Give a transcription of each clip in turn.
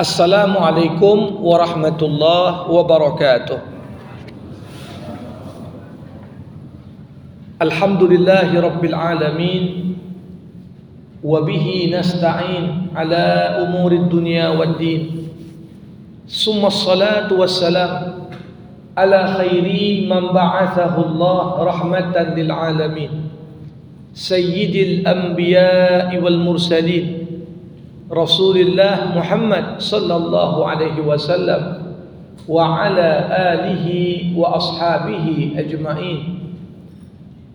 Assalamualaikum warahmatullahi wabarakatuh. Alhamdulillahi rabbil alamin, wa bihi nasta'in ala umuri dunya waddin. Summa salatu wassalam ala khairi man ba'athahu Allah rahmatan lil alamin, sayyidil anbiya'i wal mursalin, Rasulullah Muhammad sallallahu alaihi wasallam wa ala alihi wa ashabihi ajma'in.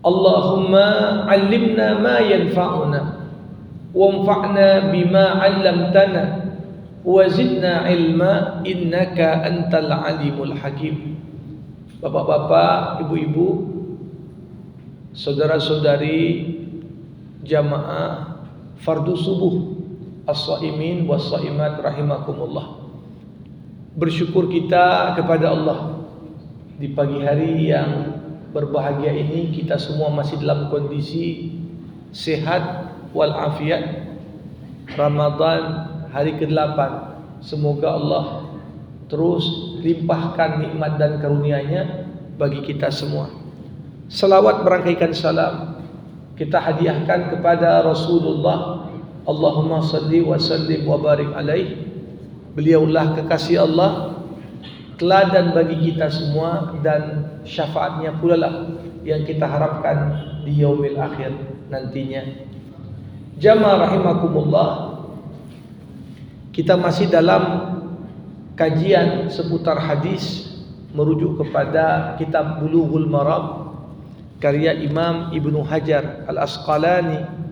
Allahumma 'allimna ma yanfa'una wanfa'na bima 'allamtana wa zidna ilma innaka antal alimul hakim. Bapak-bapak, ibu-ibu, saudara-saudari jamaah fardu subuh as-shaimin was-shaimat rahimakumullah. Bersyukur kita kepada Allah di pagi hari yang berbahagia ini, kita semua masih dalam kondisi sehat walafiat. Ramadan hari ke-8, semoga Allah terus limpahkan nikmat dan karunia-Nya bagi kita semua. Salawat berangkaikan salam kita hadiahkan kepada Rasulullah. Allahumma salli wa sallim wa barik alaih. Beliaulah kekasih Allah, teladan bagi kita semua, dan syafaatnya pula lah yang kita harapkan di yaumil akhir nantinya. Jamaah rahimakumullah, kita masih dalam kajian seputar hadis merujuk kepada kitab Bulughul Maram karya Imam Ibnu Hajar Al-Asqalani,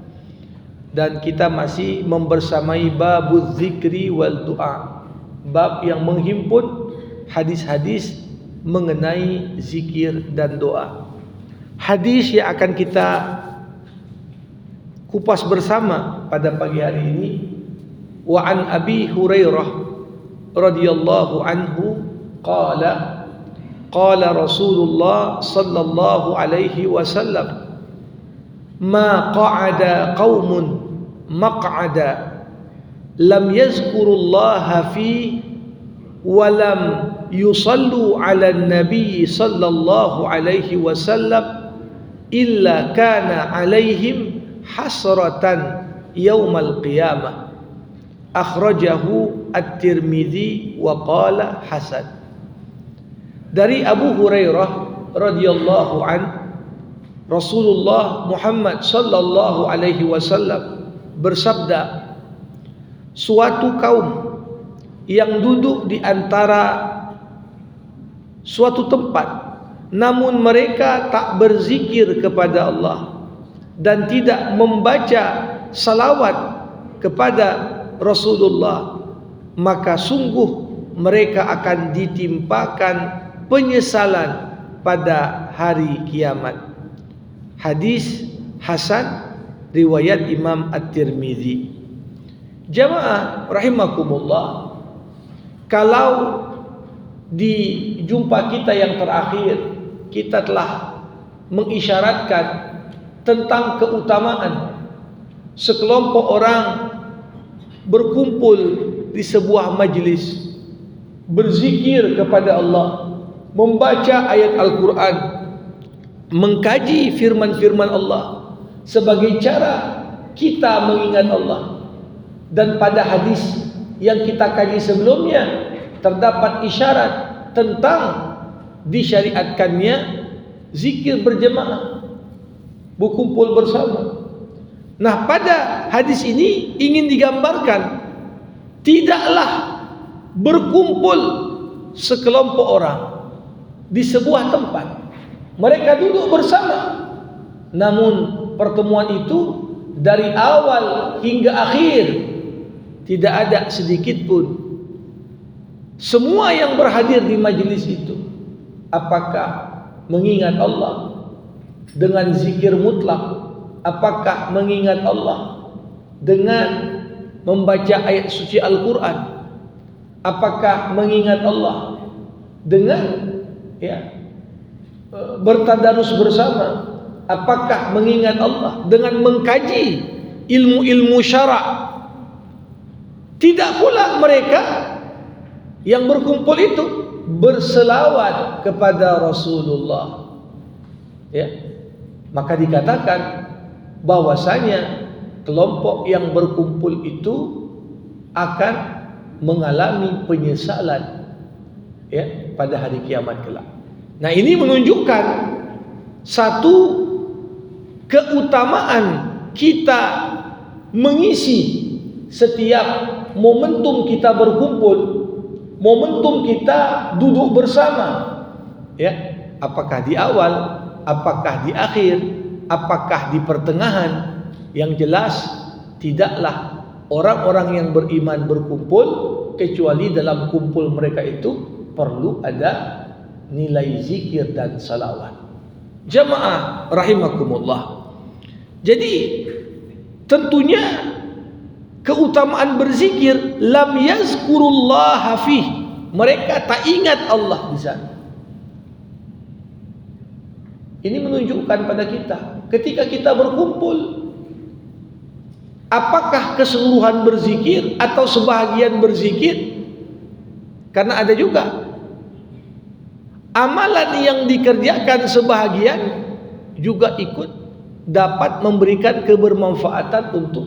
dan kita masih membersamai babuz zikri wal du'a, bab yang menghimpun hadis-hadis mengenai zikir dan doa. Hadis yang akan kita kupas bersama pada pagi hari ini, wa an Abi Hurairah radhiyallahu anhu qala qala Rasulullah sallallahu alaihi wasallam, ma qa'ada qaumun maq'ada lam yazkurullaha fi wa lam yusallu ala nabi sallallahu alaihi wasallam illa kana alaihim hasratan yaumal qiyamah. Akhrajahu at-Tirmidzi wa qala hasan. Dari Abu Hurairah radhiyallahu an, Rasulullah Muhammad sallallahu alaihi wasallam bersabda, suatu kaum yang duduk di antara suatu tempat, namun mereka tak berzikir kepada Allah dan tidak membaca salawat kepada Rasulullah, maka sungguh mereka akan ditimpakan penyesalan pada hari kiamat. Hadis hasan riwayat Imam At-Tirmidzi. Jamaah rahimakumullah, kalau di jumpa kita yang terakhir kita telah mengisyaratkan tentang keutamaan sekelompok orang berkumpul di sebuah majlis, berzikir kepada Allah, membaca ayat Al-Quran, mengkaji firman-firman Allah sebagai cara kita mengingat Allah. Dan pada hadis yang kita kaji sebelumnya terdapat isyarat tentang disyariatkannya zikir berjemaah, berkumpul bersama. Nah, pada hadis ini ingin digambarkan tidaklah berkumpul sekelompok orang di sebuah tempat, mereka duduk bersama, namun pertemuan itu dari awal hingga akhir tidak ada sedikit pun semua yang berhadir di majelis itu apakah mengingat Allah dengan zikir mutlak, apakah mengingat Allah dengan membaca ayat suci Al-Quran, apakah mengingat Allah dengan bertadarus bersama, apakah mengingat Allah dengan mengkaji ilmu-ilmu syara'. Tidak pula mereka yang berkumpul itu berselawat kepada Rasulullah. Ya. Maka dikatakan bahwasanya kelompok yang berkumpul itu akan mengalami penyesalan, ya, pada hari kiamat kelak. Nah, ini menunjukkan satu keutamaan kita mengisi setiap momentum kita berkumpul, momentum kita duduk bersama, ya, apakah di awal, apakah di akhir, apakah di pertengahan. Yang jelas tidaklah orang-orang yang beriman berkumpul kecuali dalam kumpul mereka itu perlu ada nilai zikir dan salawat. Jamaah rahimakumullah. Jadi tentunya keutamaan berzikir, lam yazkurullaha fih, mereka tak ingat Allah di sana. Ini menunjukkan pada kita ketika kita berkumpul, apakah keseluruhan berzikir atau sebahagian berzikir? Karena ada juga amalan yang dikerjakan sebahagian juga ikut dapat memberikan kebermanfaatan untuk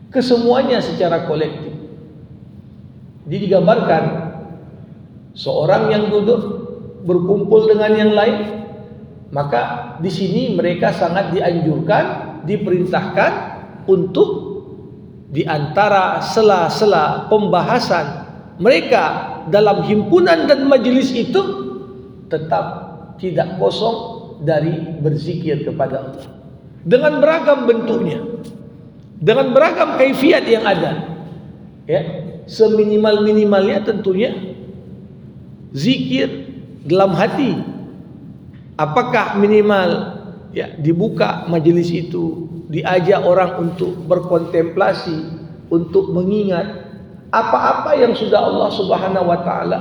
kesemuanya secara kolektif. Jadi digambarkan seorang yang duduk berkumpul dengan yang lain, maka di sini mereka sangat dianjurkan, diperintahkan untuk di antara sela-sela pembahasan mereka dalam himpunan dan majelis itu tetap tidak kosong dari berzikir kepada Allah dengan beragam bentuknya, dengan beragam kaifiat yang ada, ya, seminimal-minimalnya tentunya zikir dalam hati. Apakah minimal, ya, dibuka majelis itu, diajak orang untuk berkontemplasi, untuk mengingat apa-apa yang sudah Allah Subhanahu wa taala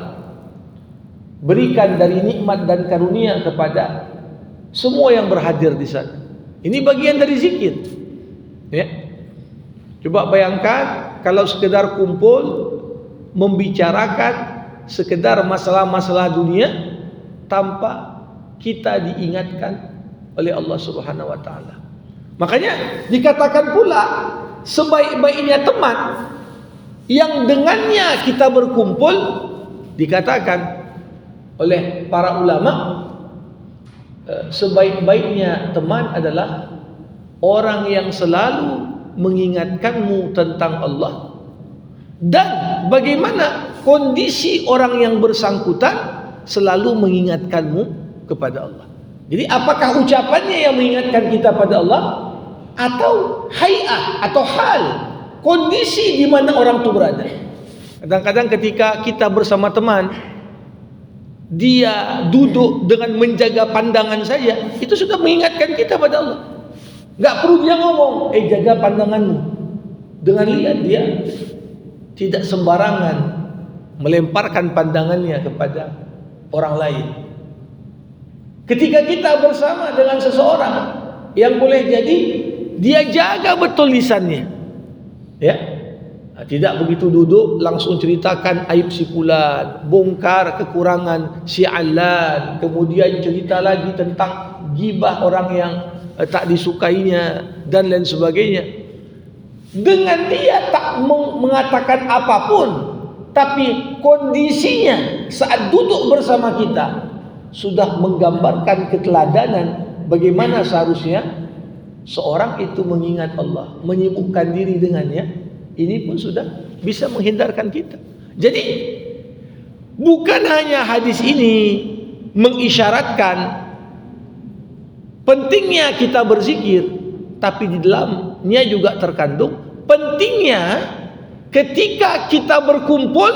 berikan dari nikmat dan karunia kepada semua yang berhadir di sana. Ini bagian dari zikir. Ya. Coba bayangkan kalau sekedar kumpul membicarakan sekedar masalah-masalah dunia tanpa kita diingatkan oleh Allah Subhanahu wa taala. Makanya dikatakan pula sebaik-baiknya teman yang dengannya kita berkumpul, dikatakan oleh para ulama, sebaik-baiknya teman adalah orang yang selalu mengingatkanmu tentang Allah dan bagaimana kondisi orang yang bersangkutan selalu mengingatkanmu kepada Allah. Jadi apakah ucapannya yang mengingatkan kita pada Allah, atau hay'ah atau hal, kondisi di mana orang itu berada. Kadang-kadang ketika kita bersama teman, dia duduk dengan menjaga pandangan saja, itu sudah mengingatkan kita pada Allah. Enggak perlu dia ngomong, jaga pandanganmu. Dengan lihat dia tidak sembarangan melemparkan pandangannya kepada orang lain. Ketika kita bersama dengan seseorang yang boleh jadi dia jaga betul lisannya, ya, tidak begitu duduk langsung ceritakan aib si fulan, bongkar kekurangan si alan, kemudian cerita lagi tentang gibah orang yang tak disukainya dan lain sebagainya. Dengan dia tak mengatakan apapun, tapi kondisinya saat duduk bersama kita sudah menggambarkan keteladanan bagaimana seharusnya seorang itu mengingat Allah, menyibukkan diri dengannya. Ini pun sudah bisa menghindarkan kita. Jadi bukan hanya hadis ini mengisyaratkan pentingnya kita berzikir, tapi di dalamnya juga terkandung pentingnya ketika kita berkumpul,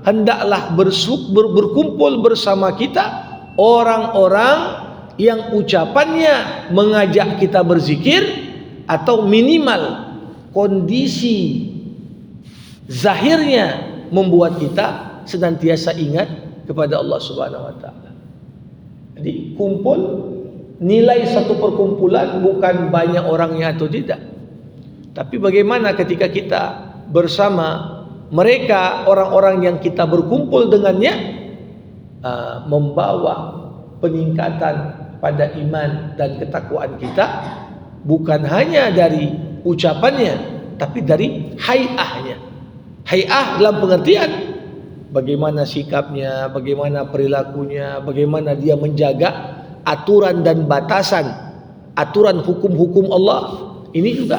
hendaklah berkumpul bersama kita orang-orang yang ucapannya mengajak kita berzikir, atau minimal kondisi zahirnya membuat kita senantiasa ingat kepada Allah Subhanahu wa taala. Jadi kumpul, nilai satu perkumpulan bukan banyak orangnya atau tidak, tapi bagaimana ketika kita bersama mereka orang-orang yang kita berkumpul dengannya, membawa peningkatan pada iman dan ketakwaan kita, bukan hanya dari ucapannya tapi dari hay'ahnya. Hay'ah dalam pengertian bagaimana sikapnya, bagaimana perilakunya, bagaimana dia menjaga aturan dan batasan, aturan hukum-hukum Allah. Ini juga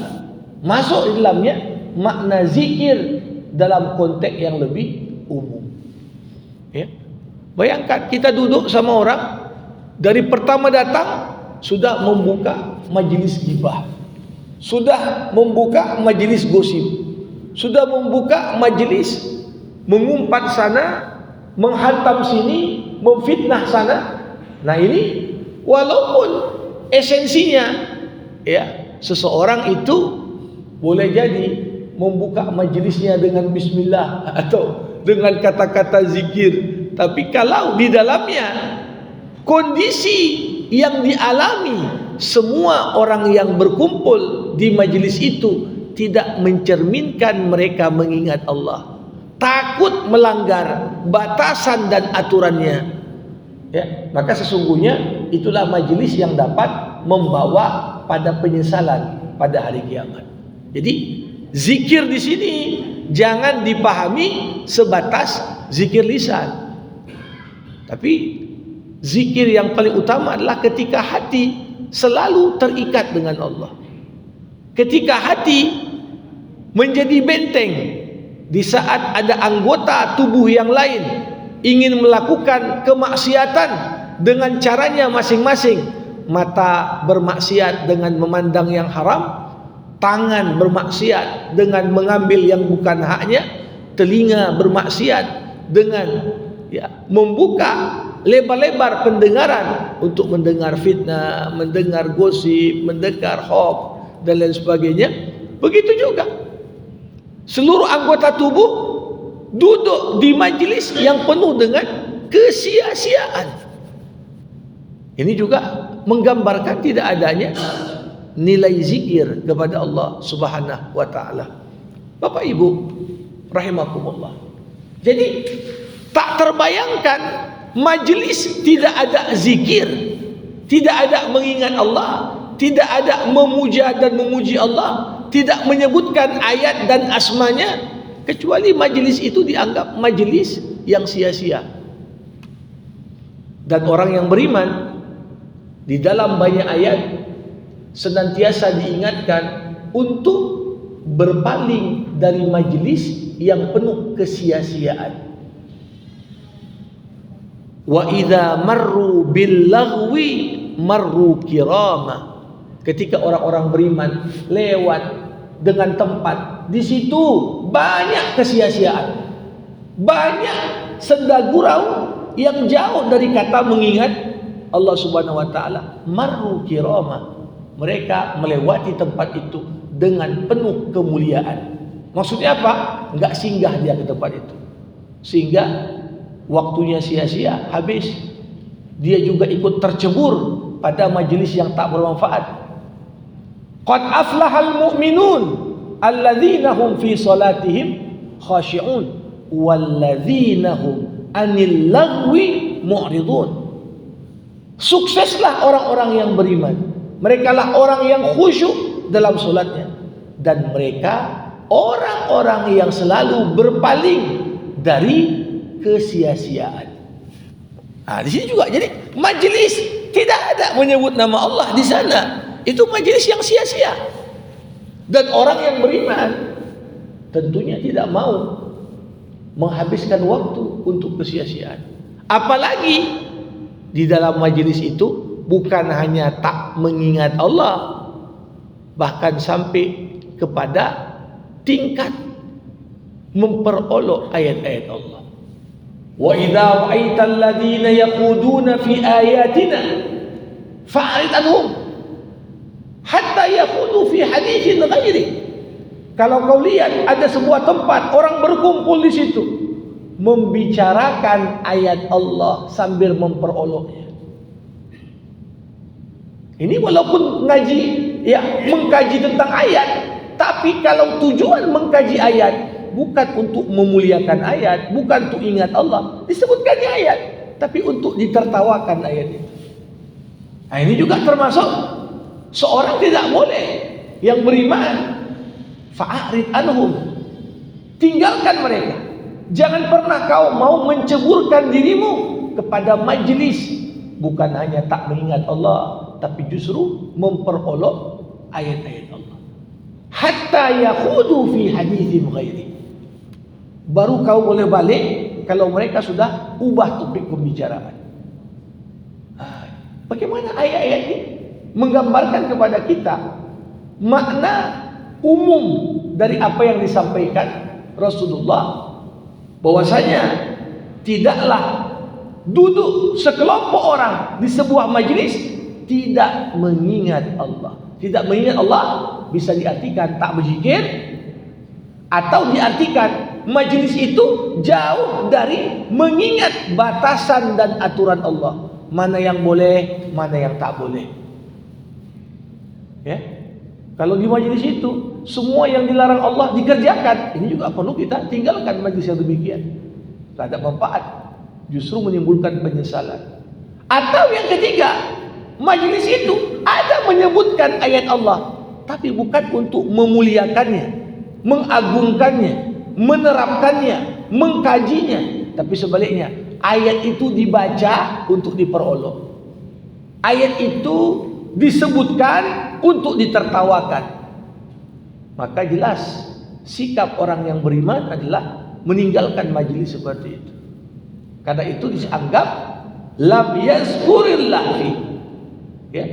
masuk di dalamnya makna zikir dalam konteks yang lebih umum. Ya. Bayangkan kita duduk sama orang, dari pertama datang sudah membuka majelis ghibah, sudah membuka majelis gosip, sudah membuka majelis mengumpat sana, menghantam sini, memfitnah sana. Nah ini walaupun esensinya ya, seseorang itu boleh jadi membuka majelisnya dengan bismillah atau dengan kata-kata zikir, tapi kalau di dalamnya kondisi yang dialami semua orang yang berkumpul di majelis itu tidak mencerminkan mereka mengingat Allah, takut melanggar batasan dan aturannya, ya, maka sesungguhnya itulah majelis yang dapat membawa pada penyesalan pada hari kiamat. Jadi zikir di sini jangan dipahami sebatas zikir lisan, tapi zikir yang paling utama adalah ketika hati selalu terikat dengan Allah. Ketika hati menjadi benteng di saat ada anggota tubuh yang lain ingin melakukan kemaksiatan dengan caranya masing-masing. Mata bermaksiat dengan memandang yang haram, tangan bermaksiat dengan mengambil yang bukan haknya, telinga bermaksiat dengan membuka lebar-lebar pendengaran untuk mendengar fitnah, mendengar gosip, mendengar hoax dan lain sebagainya. Begitu juga seluruh anggota tubuh duduk di majelis yang penuh dengan kesia-siaan. Ini juga menggambarkan tidak adanya nilai zikir kepada Allah Subhanahu wa taala. Bapak Ibu rahimakumullah. Jadi tak terbayangkan majelis tidak ada zikir, tidak ada mengingat Allah, tidak ada memuja dan memuji Allah, tidak menyebutkan ayat dan asmanya, kecuali majelis itu dianggap majelis yang sia-sia. Dan orang yang beriman di dalam banyak ayat senantiasa diingatkan untuk berpaling dari majelis yang penuh kesia-siaan. Wa idza marru bil laghwi marru kirama. Ketika orang-orang beriman lewat dengan tempat di situ banyak kesia-siaan, banyak senda gurau yang jauh dari kata mengingat Allah Subhanahu wa taala, marru kirama. Mereka melewati tempat itu dengan penuh kemuliaan. Maksudnya apa? Enggak singgah dia ke tempat itu, sehingga waktunya sia-sia, habis. Dia juga ikut tercebur pada majelis yang tak bermanfaat. Qad aflahal mu'minun alladzina hum fi salatihim khashi'un walladzina hum anil lagwi mu'ridun. Sukseslah orang-orang yang beriman. Mereka lah orang yang khusyuk dalam solatnya, dan mereka orang-orang yang selalu berpaling dari kesia-siaan. Nah, di sini juga jadi majelis tidak ada menyebut nama Allah di sana. Itu majelis yang sia-sia. Dan orang yang beriman tentunya tidak mau menghabiskan waktu untuk kesia-siaan. Apalagi di dalam majelis itu bukan hanya tak mengingat Allah, bahkan sampai kepada tingkat memperolok ayat-ayat Allah. Wa idza ra'aital ladzina yaquduna fi ayatina fa'rid anhum hatta yaqudu fi haditsin ghairi. Kalau kau lihat ada sebuah tempat orang berkumpul di situ membicarakan ayat Allah sambil memperoloknya. Ini walaupun ngaji, ya, mengkaji tentang ayat, Tapi kalau tujuan mengkaji ayat bukan untuk memuliakan ayat, bukan untuk ingat Allah, disebutkannya ayat, tapi untuk ditertawakan ayat itu. Nah, ini juga termasuk seorang tidak boleh yang beriman fa'arid anhum, tinggalkan mereka. Jangan pernah kau mau menceburkan dirimu kepada majlis, bukan hanya tak mengingat Allah, tapi justru memperolok ayat-ayat Allah. Hatta yakhudu fi haditsin ghairi. Baru kau boleh balik kalau mereka sudah ubah topik pembicaraan. Bagaimana ayat-ayat ini menggambarkan kepada kita makna umum dari apa yang disampaikan Rasulullah, bahwasanya tidaklah duduk sekelompok orang di sebuah majlis tidak mengingat Allah. Tidak mengingat Allah bisa diartikan tak berzikir, atau diartikan majlis itu jauh dari mengingat batasan dan aturan Allah. Mana yang boleh, mana yang tak boleh. Ya. Kalau di majlis itu semua yang dilarang Allah dikerjakan, ini juga perlu kita tinggalkan majlis yang demikian. Tak ada manfaat, justru menimbulkan penyesalan. Atau yang ketiga, majlis itu ada menyebutkan ayat Allah, tapi bukan untuk memuliakannya, mengagungkannya, menerapkannya, mengkajinya, tapi sebaliknya, ayat itu dibaca untuk diperolok. Ayat itu disebutkan untuk ditertawakan. Maka jelas sikap orang yang beriman adalah meninggalkan majlis seperti itu. Karena itu dianggap lam yazkurillah fi. Ya.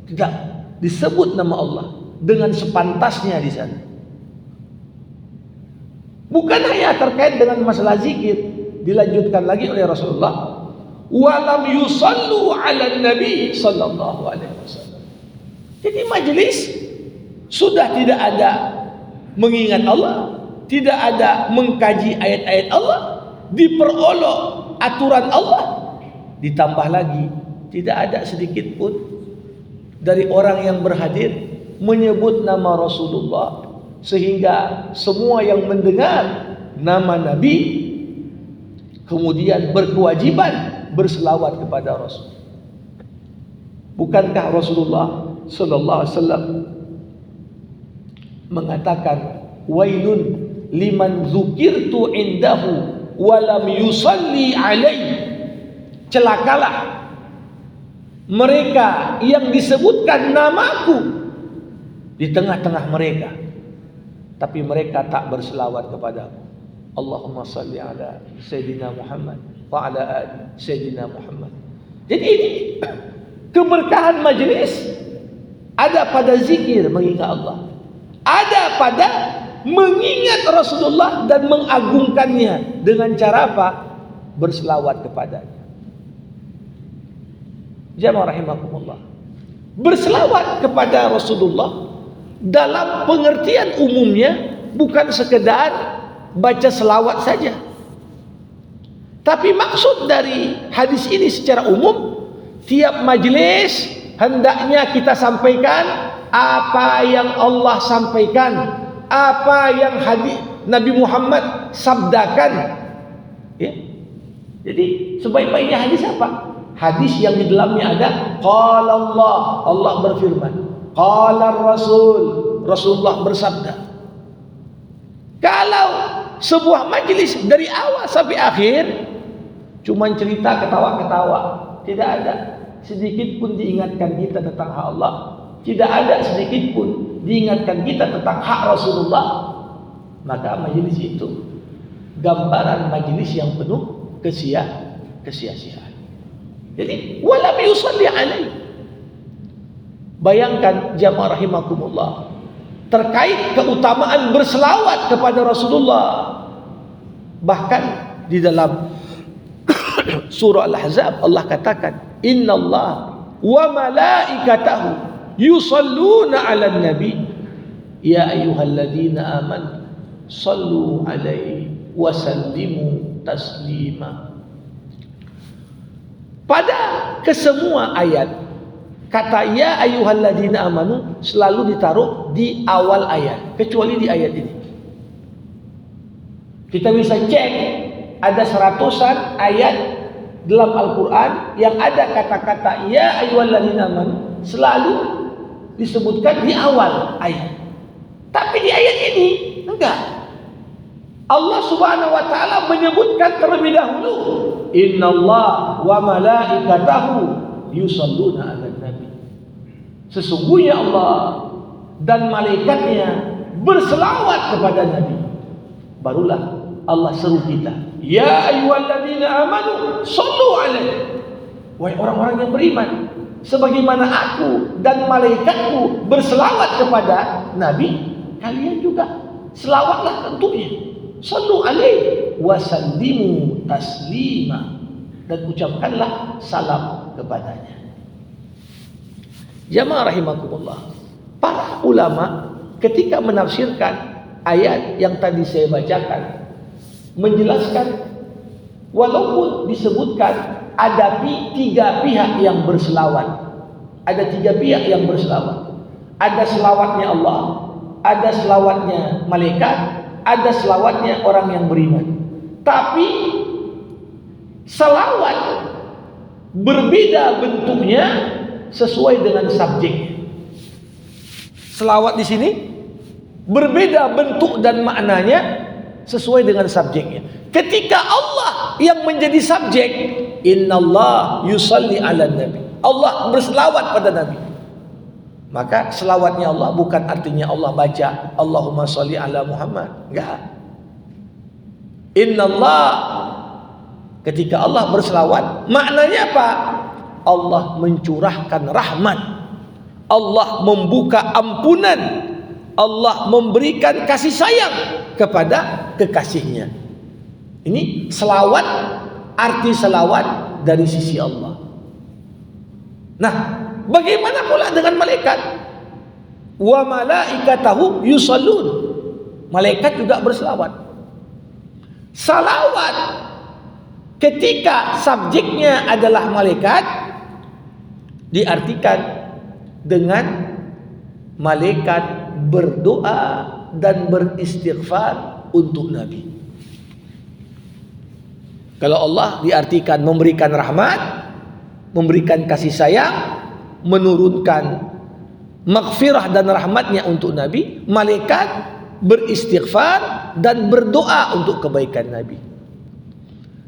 Tidak disebut nama Allah dengan sepantasnya di sana. Bukan hanya terkait dengan masalah zikir, dilanjutkan lagi oleh Rasulullah, walam yusallu ala nabi sallallahu alaihi wasallam. Jadi majlis sudah tidak ada mengingat Allah, tidak ada mengkaji ayat-ayat Allah, diperolok aturan Allah, ditambah lagi tidak ada sedikit pun dari orang yang berhadir menyebut nama Rasulullah, sehingga semua yang mendengar nama Nabi kemudian berkewajiban berselawat kepada Rasul. Bukankah Rasulullah sallallahu alaihi wasallam mengatakan, wailun liman dzukirtu indahu wa lam yusalli alaihi. Celakalah mereka yang disebutkan namaku di tengah-tengah mereka, tapi mereka tak berselawat kepadaku. Allahumma salli ala Sayyidina Muhammad wa ala ali Sayyidina Muhammad. Jadi ini keberkahan majlis ada pada zikir mengingat Allah, ada pada mengingat Rasulullah dan mengagungkannya dengan cara apa? Berselawat kepadanya. Jamaah rahimakumullah. Berselawat kepada Rasulullah dalam pengertian umumnya bukan sekedar baca selawat saja, tapi maksud dari hadis ini secara umum, tiap majlis hendaknya kita sampaikan apa yang Allah sampaikan, apa yang hadis Nabi Muhammad sabdakan. Ya. Jadi sebaik-baiknya hadis apa? Hadis yang di dalamnya ada qala Allah, Allah berfirman, qala Rasul, Rasulullah bersabda. Kalau sebuah majlis dari awal sampai akhir cuman cerita ketawa-ketawa, tidak ada sedikit pun diingatkan kita tentang hak Allah, tidak ada sedikit pun diingatkan kita tentang hak Rasulullah, maka majlis itu gambaran majlis yang penuh kesia-siaan. Jadi walam yusalli alaihi. Bayangkan jamaah rahimakumullah, terkait keutamaan berselawat kepada Rasulullah. Bahkan di dalam surah Al-Ahzab Allah katakan, innallaha wa malaikatahu yusalluna 'alan nabi ya ayyuhalladzina amanu sallu 'alaihi wa sallimu taslima. Pada kesemua ayat Kata ya ayyuhalladzina amanu selalu ditaruh di awal ayat, kecuali di ayat ini. Kita bisa cek ada seratusan ayat dalam Al-Quran yang ada kata-kata ya ayyuhalladzina amanu selalu disebutkan di awal ayat. Tapi di ayat ini enggak. Allah Subhanahu wa taala menyebutkan terlebih dahulu, innallaha wa malaikatahu yusholluna 'alan nabi. Sesungguhnya Allah dan malaikatnya berselawat kepada Nabi. Barulah Allah seru kita, ya ayyuhalladzina amanu shallu alaihi. Wahai orang-orang yang beriman, sebagaimana aku dan malaikatku berselawat kepada Nabi, kalian juga selawatlah untuknya. Shallu alaihi wasallimu taslima, dan ucapkanlah salam kepadanya. Jamaah rahimakumullah, para ulama ketika menafsirkan ayat yang tadi saya bacakan menjelaskan, walaupun disebutkan ada tiga pihak yang berselawat, ada tiga pihak yang berselawat, ada selawatnya Allah, ada selawatnya malaikat, ada selawatnya orang yang beriman. Tapi selawat berbeda bentuknya sesuai dengan subjeknya. Selawat di sini berbeda bentuk dan maknanya sesuai dengan subjeknya. Ketika Allah yang menjadi subjek, innallah yusalli ala nabi, Allah berselawat pada Nabi, maka selawatnya Allah bukan artinya Allah baca Allahumma sholli ala Muhammad, enggak. Innallah, ketika Allah berselawat maknanya apa? Allah mencurahkan rahmat, Allah membuka ampunan, Allah memberikan kasih sayang kepada kekasihnya. Ini selawat, arti selawat dari sisi Allah. Nah, bagaimana pula dengan malaikat? Wa malaikatahu yusallun. Malaikat juga berselawat. Salawat ketika subjeknya adalah malaikat diartikan dengan malaikat berdoa dan beristighfar untuk Nabi. Kalau Allah diartikan memberikan rahmat, memberikan kasih sayang, menurunkan maghfirah dan rahmatnya untuk Nabi, malaikat beristighfar dan berdoa untuk kebaikan Nabi.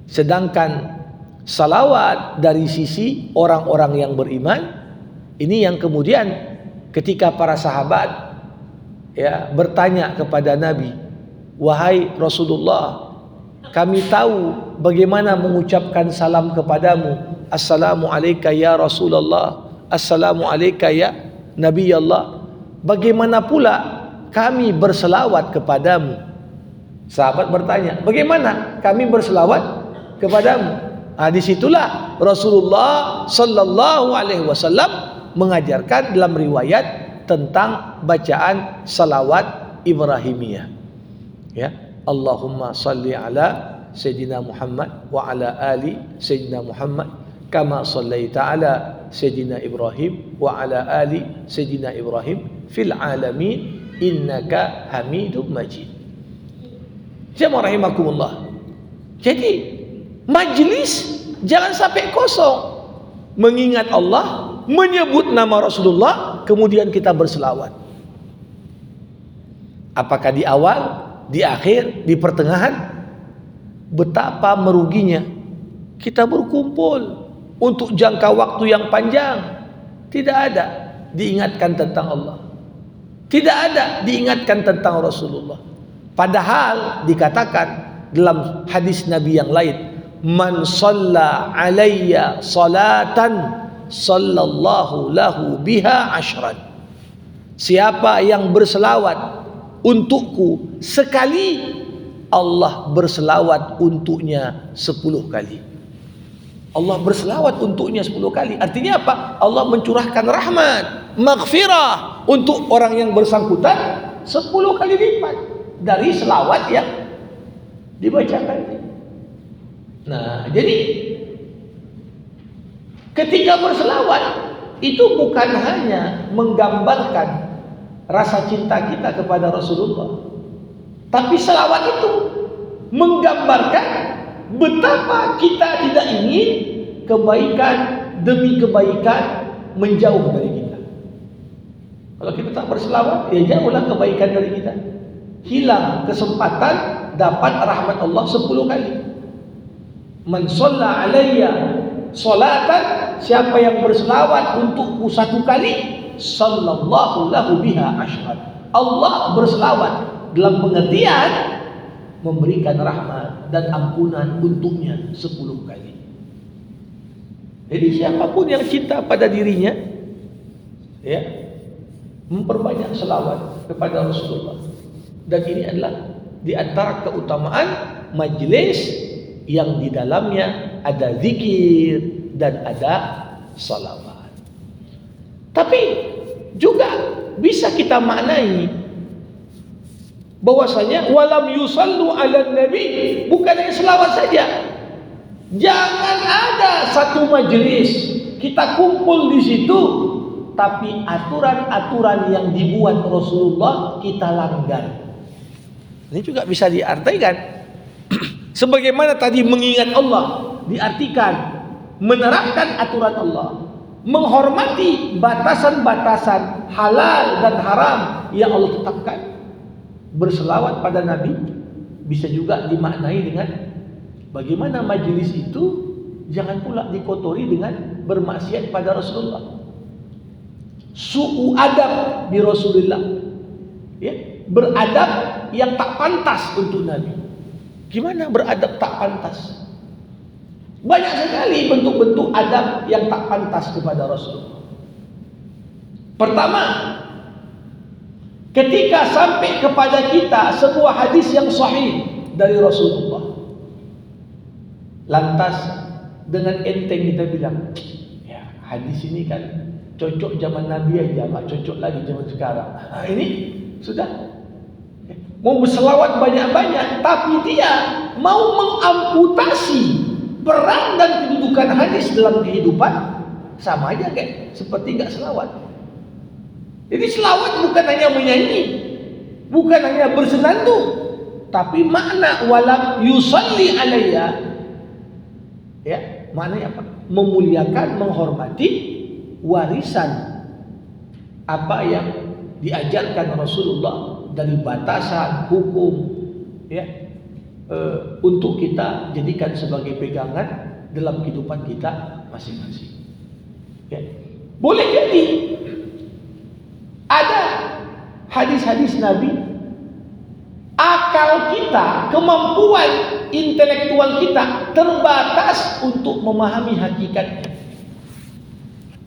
Sedangkan salawat dari sisi orang-orang yang beriman, ini yang kemudian ketika para sahabat bertanya kepada Nabi, wahai Rasulullah, kami tahu bagaimana mengucapkan salam kepadamu, assalamu alayka ya Rasulullah, assalamu alayka ya Nabi Allah, bagaimana pula kami berselawat kepadamu? Sahabat bertanya, bagaimana kami berselawat kepadamu? Disitulah Rasulullah Sallallahu Alaihi Wasallam mengajarkan dalam riwayat tentang bacaan salawat Ibrahimiyah. Ya, Allahumma salli ala Sayyidina Muhammad wa ala ali Sayyidina Muhammad kama sallaita ala Sayyidina Ibrahim wa ala ali Sayyidina Ibrahim fil alamin innaka Hamidum Majid. Jamaah rahimakumullah. Jadi majlis jangan sampai kosong, mengingat Allah, menyebut nama Rasulullah, kemudian kita berselawat. Apakah di awal, di akhir, di pertengahan? Betapa meruginya kita berkumpul untuk jangka waktu yang panjang, tidak ada diingatkan tentang Allah, tidak ada diingatkan tentang Rasulullah. Padahal dikatakan dalam hadis Nabi yang lain, man shalla alayya salatan sallallahu lahu biha ashran. Siapa yang berselawat untukku sekali, Allah berselawat untuknya 10 kali. Allah berselawat untuknya 10 kali. Artinya apa? Allah mencurahkan rahmat, maghfirah untuk orang yang bersangkutan 10 kali lipat dari selawat yang dibacakan. Nah, jadi ketika berselawat itu bukan hanya menggambarkan rasa cinta kita kepada Rasulullah, tapi selawat itu menggambarkan betapa kita tidak ingin kebaikan demi kebaikan menjauh dari kita. Kalau kita tak berselawat, ya jauhlah kebaikan dari kita. Hilang kesempatan dapat rahmat Allah 10 kali. Man shalla alayya salatan, siapa yang berselawat untukku 1 kali, sallallahu lahu biha asyhad. Allah berselawat dalam pengertian memberikan rahmat dan ampunan untuknya 10 kali. Jadi siapapun yang cinta pada dirinya, ya, memperbanyak selawat kepada Rasulullah. Dan ini adalah di antara keutamaan majlis yang di dalamnya ada zikir dan ada salawat. Tapi juga bisa kita maknai bahwasanya walam yusallu ala nabi, bukan hanya selawat saja. Jangan ada satu majlis kita kumpul di situ tapi aturan-aturan yang dibuat Rasulullah kita langgar. Ini juga bisa diartikan sebagaimana tadi mengingat Allah, diartikan menerapkan aturan Allah, menghormati batasan-batasan halal dan haram yang Allah tetapkan. Berselawat pada Nabi bisa juga dimaknai dengan bagaimana majlis itu jangan pula dikotori dengan bermaksiat pada Rasulullah. Su'u adab di Rasulullah, ya, beradab yang tak pantas untuk Nabi. Gimana beradab tak pantas? Banyak sekali bentuk-bentuk adab yang tak pantas kepada Rasulullah. Pertama, ketika sampai kepada kita sebuah hadis yang sahih dari Rasulullah, lantas dengan enteng kita bilang, ya hadis ini kan cocok zaman Nabi aja, nggak cocok lagi zaman sekarang. Nah, ini sudah mau berselawat banyak-banyak, tapi dia mau mengamputasi peran dan kedudukan hadis dalam kehidupan, sama aja kayak seperti nggak selawat. Jadi selawat bukan hanya menyanyi, bukan hanya bersenandung, tapi makna walam yusalli alayya, ya, maknanya apa? Memuliakan, menghormati warisan apa yang diajarkan Rasulullah dari batasan hukum, ya, untuk kita jadikan sebagai pegangan dalam kehidupan kita masing-masing. Ya. Boleh jadi ada hadis-hadis Nabi, akal kita, kemampuan intelektual kita terbatas untuk memahami hakikatnya.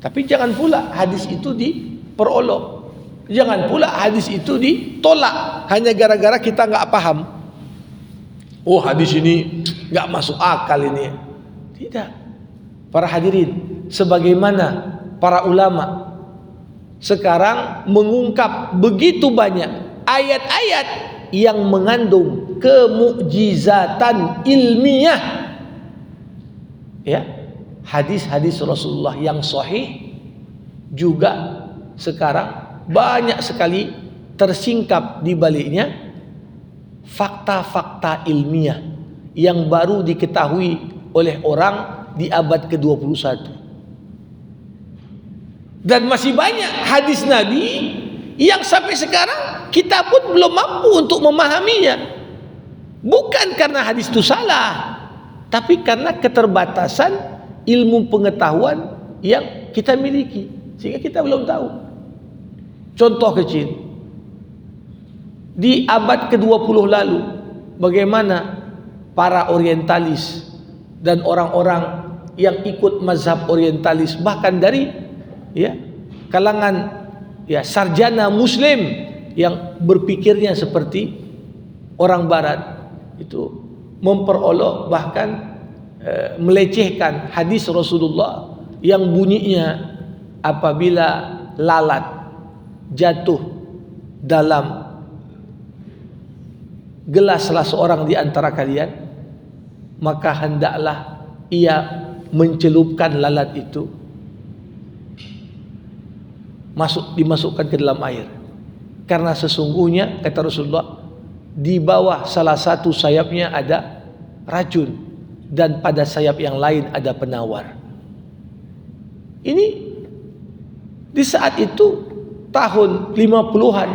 Tapi jangan pula hadis itu diperolok, jangan pula hadis itu ditolak hanya gara-gara kita nggak paham. Oh, hadis ini nggak masuk akal ini. Tidak. Para hadirin, sebagaimana para ulama sekarang mengungkap begitu banyak ayat-ayat yang mengandung kemukjizatan ilmiah, ya, hadis-hadis Rasulullah yang sahih juga sekarang banyak sekali tersingkap di baliknya fakta-fakta ilmiah yang baru diketahui oleh orang di abad ke-21. Dan masih banyak hadis Nabi yang sampai sekarang kita pun belum mampu untuk memahaminya. Bukan karena hadis itu salah, tapi karena keterbatasan ilmu pengetahuan yang kita miliki, sehingga kita belum tahu. Contoh kecil, di abad ke-20 lalu, bagaimana para orientalis dan orang-orang yang ikut mazhab orientalis, bahkan dari, ya, kalangan, ya, sarjana muslim yang berpikirnya seperti orang barat, itu memperolok bahkan melecehkan hadis Rasulullah yang bunyinya apabila lalat jatuh dalam gelas salah seorang di antara kalian, maka hendaklah ia mencelupkan lalat itu dimasukkan ke dalam air. Karena sesungguhnya kata Rasulullah, di bawah salah satu sayapnya ada racun dan pada sayap yang lain ada penawar. Ini di saat itu tahun 50-an,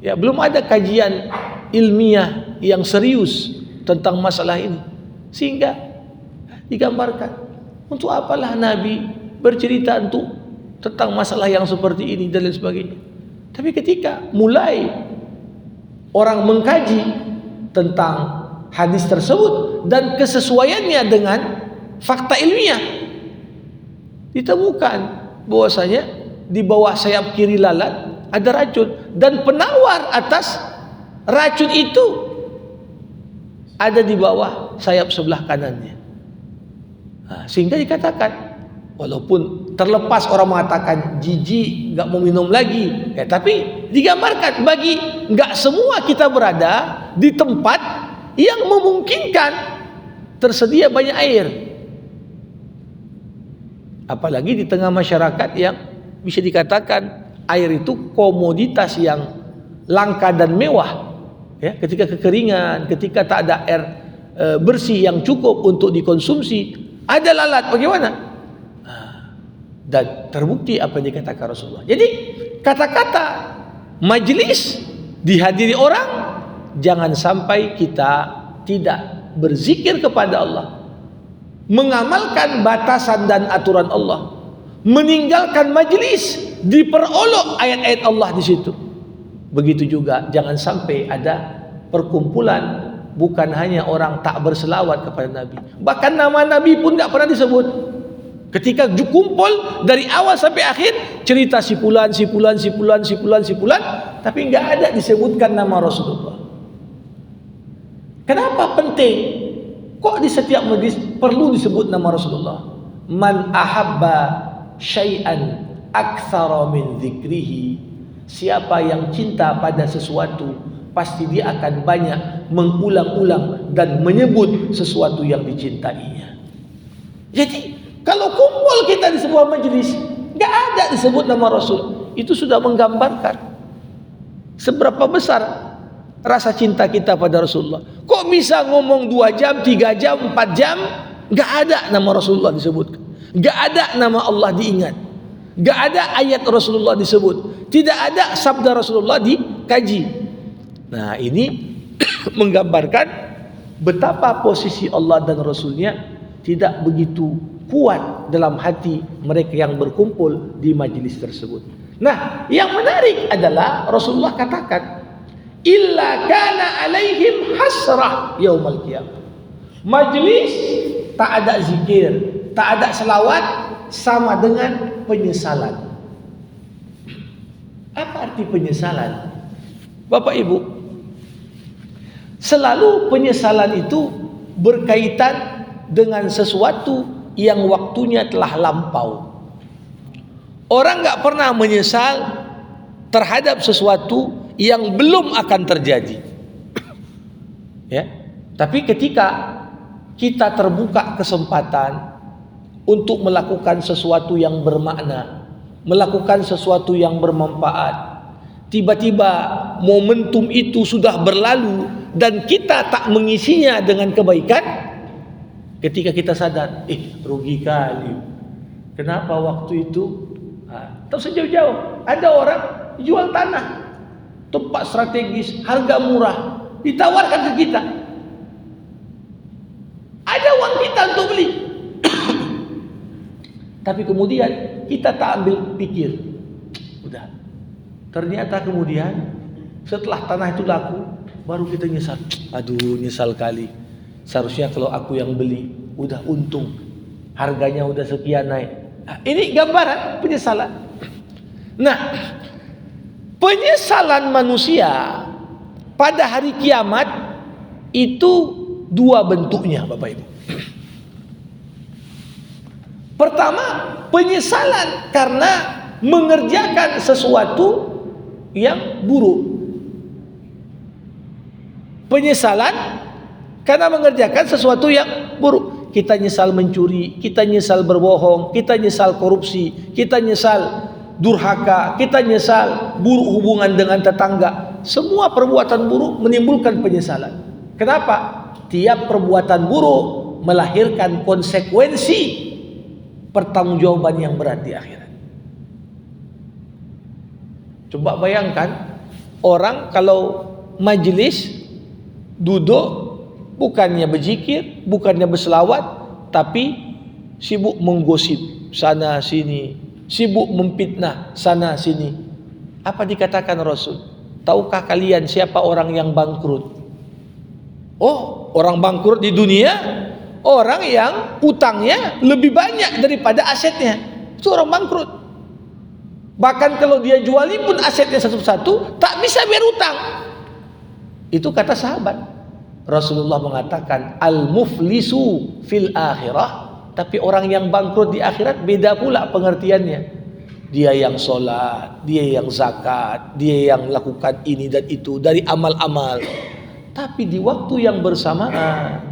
ya, belum ada kajian ilmiah yang serius tentang masalah ini, sehingga digambarkan untuk apalah Nabi bercerita tentang masalah yang seperti ini dan lain sebagainya. Tapi ketika mulai orang mengkaji tentang hadis tersebut dan kesesuaiannya dengan fakta ilmiah, ditemukan bahwasanya di bawah sayap kiri lalat ada racun dan penawar atas racun itu ada di bawah sayap sebelah kanannya. Sehingga dikatakan, walaupun terlepas orang mengatakan jijik, nggak mau minum lagi, ya, tapi digambarkan bagi nggak semua kita berada di tempat yang memungkinkan tersedia banyak air. Apalagi di tengah masyarakat yang bisa dikatakan air itu komoditas yang langka dan mewah. Ya, ketika kekeringan, ketika tak ada air bersih yang cukup untuk dikonsumsi, ada lalat, bagaimana? Dan terbukti apa yang dikatakan Rasulullah. Jadi kata-kata majlis dihadiri orang, jangan sampai kita tidak berzikir kepada Allah, mengamalkan batasan dan aturan Allah, meninggalkan majlis, diperolok ayat-ayat Allah di situ. Begitu juga jangan sampai ada perkumpulan bukan hanya orang tak berselawat kepada Nabi, bahkan nama Nabi pun tidak pernah disebut. Ketika kumpul dari awal sampai akhir cerita si fulan, tapi nggak ada disebutkan nama Rasulullah. Kenapa penting? Kok di setiap majlis perlu disebut nama Rasulullah? Man ahabba syai'an aktsara min dzikrihi. Siapa yang cinta pada sesuatu, pasti dia akan banyak mengulang-ulang dan menyebut sesuatu yang dicintainya. Jadi kalau kumpul kita di sebuah majelis, nggak ada disebut nama Rasul, itu sudah menggambarkan seberapa besar rasa cinta kita pada Rasulullah. Kok bisa ngomong 2 jam, 3 jam, 4 jam, nggak ada nama Rasulullah disebutkan, nggak ada nama Allah diingat, nggak ada ayat Rasulullah disebut, tidak ada sabda Rasulullah dikaji. Nah, ini menggambarkan betapa posisi Allah dan Rasulnya tidak begitu kuat dalam hati mereka yang berkumpul di majelis tersebut. Nah, yang menarik adalah Rasulullah katakan, illa kana alaihim hasrah yaumal qiyamah. Majelis tak ada zikir, tak ada selawat, sama dengan penyesalan. Apa arti penyesalan? Bapak Ibu, selalu penyesalan itu berkaitan dengan sesuatu yang waktunya telah lampau. Orang gak pernah menyesal terhadap sesuatu yang belum akan terjadi. Ya, tapi ketika kita terbuka kesempatan untuk melakukan sesuatu yang bermakna, melakukan sesuatu yang bermanfaat, tiba-tiba momentum itu sudah berlalu dan kita tak mengisinya dengan kebaikan. Ketika kita sadar, rugi kali. Kenapa waktu itu? Tak sejauh-jauh ada orang jual tanah, tempat strategis, harga murah, ditawarkan ke kita. Ada uang kita untuk beli. Tapi kemudian kita tak ambil pikir. Udah. Ternyata kemudian setelah tanah itu laku, baru kita nyesal. Aduh, nyesal kali. Seharusnya kalau aku yang beli, udah untung, harganya udah sekian naik. Nah, ini gambaran penyesalan. Nah, penyesalan manusia pada hari kiamat itu 2 bentuknya, Bapak Ibu. Pertama, penyesalan karena mengerjakan sesuatu yang buruk. Penyesalan karena mengerjakan sesuatu yang buruk. Kita nyesal mencuri, kita nyesal berbohong, kita nyesal korupsi, kita nyesal durhaka, kita nyesal, buruk hubungan dengan tetangga. Semua perbuatan buruk menimbulkan penyesalan. Kenapa? Tiap perbuatan buruk melahirkan konsekuensi pertanggungjawaban yang berat di akhirat. Coba bayangkan, orang kalau majelis duduk bukannya berzikir, bukannya berselawat, tapi sibuk menggosip sana sini, sibuk memfitnah sana sini. Apa dikatakan Rasul? Tahukah kalian siapa orang yang bangkrut? Oh, orang bangkrut di dunia, orang yang utangnya lebih banyak daripada asetnya. Itu orang bangkrut. Bahkan kalau dia juali pun asetnya satu-satu, tak bisa bayar utang. Itu kata sahabat. Rasulullah mengatakan, al-muflisu fil akhirah. Tapi orang yang bangkrut di akhirat beda pula pengertiannya. Dia yang sholat, dia yang zakat, dia yang lakukan ini dan itu dari amal-amal. Tapi di waktu yang bersamaan,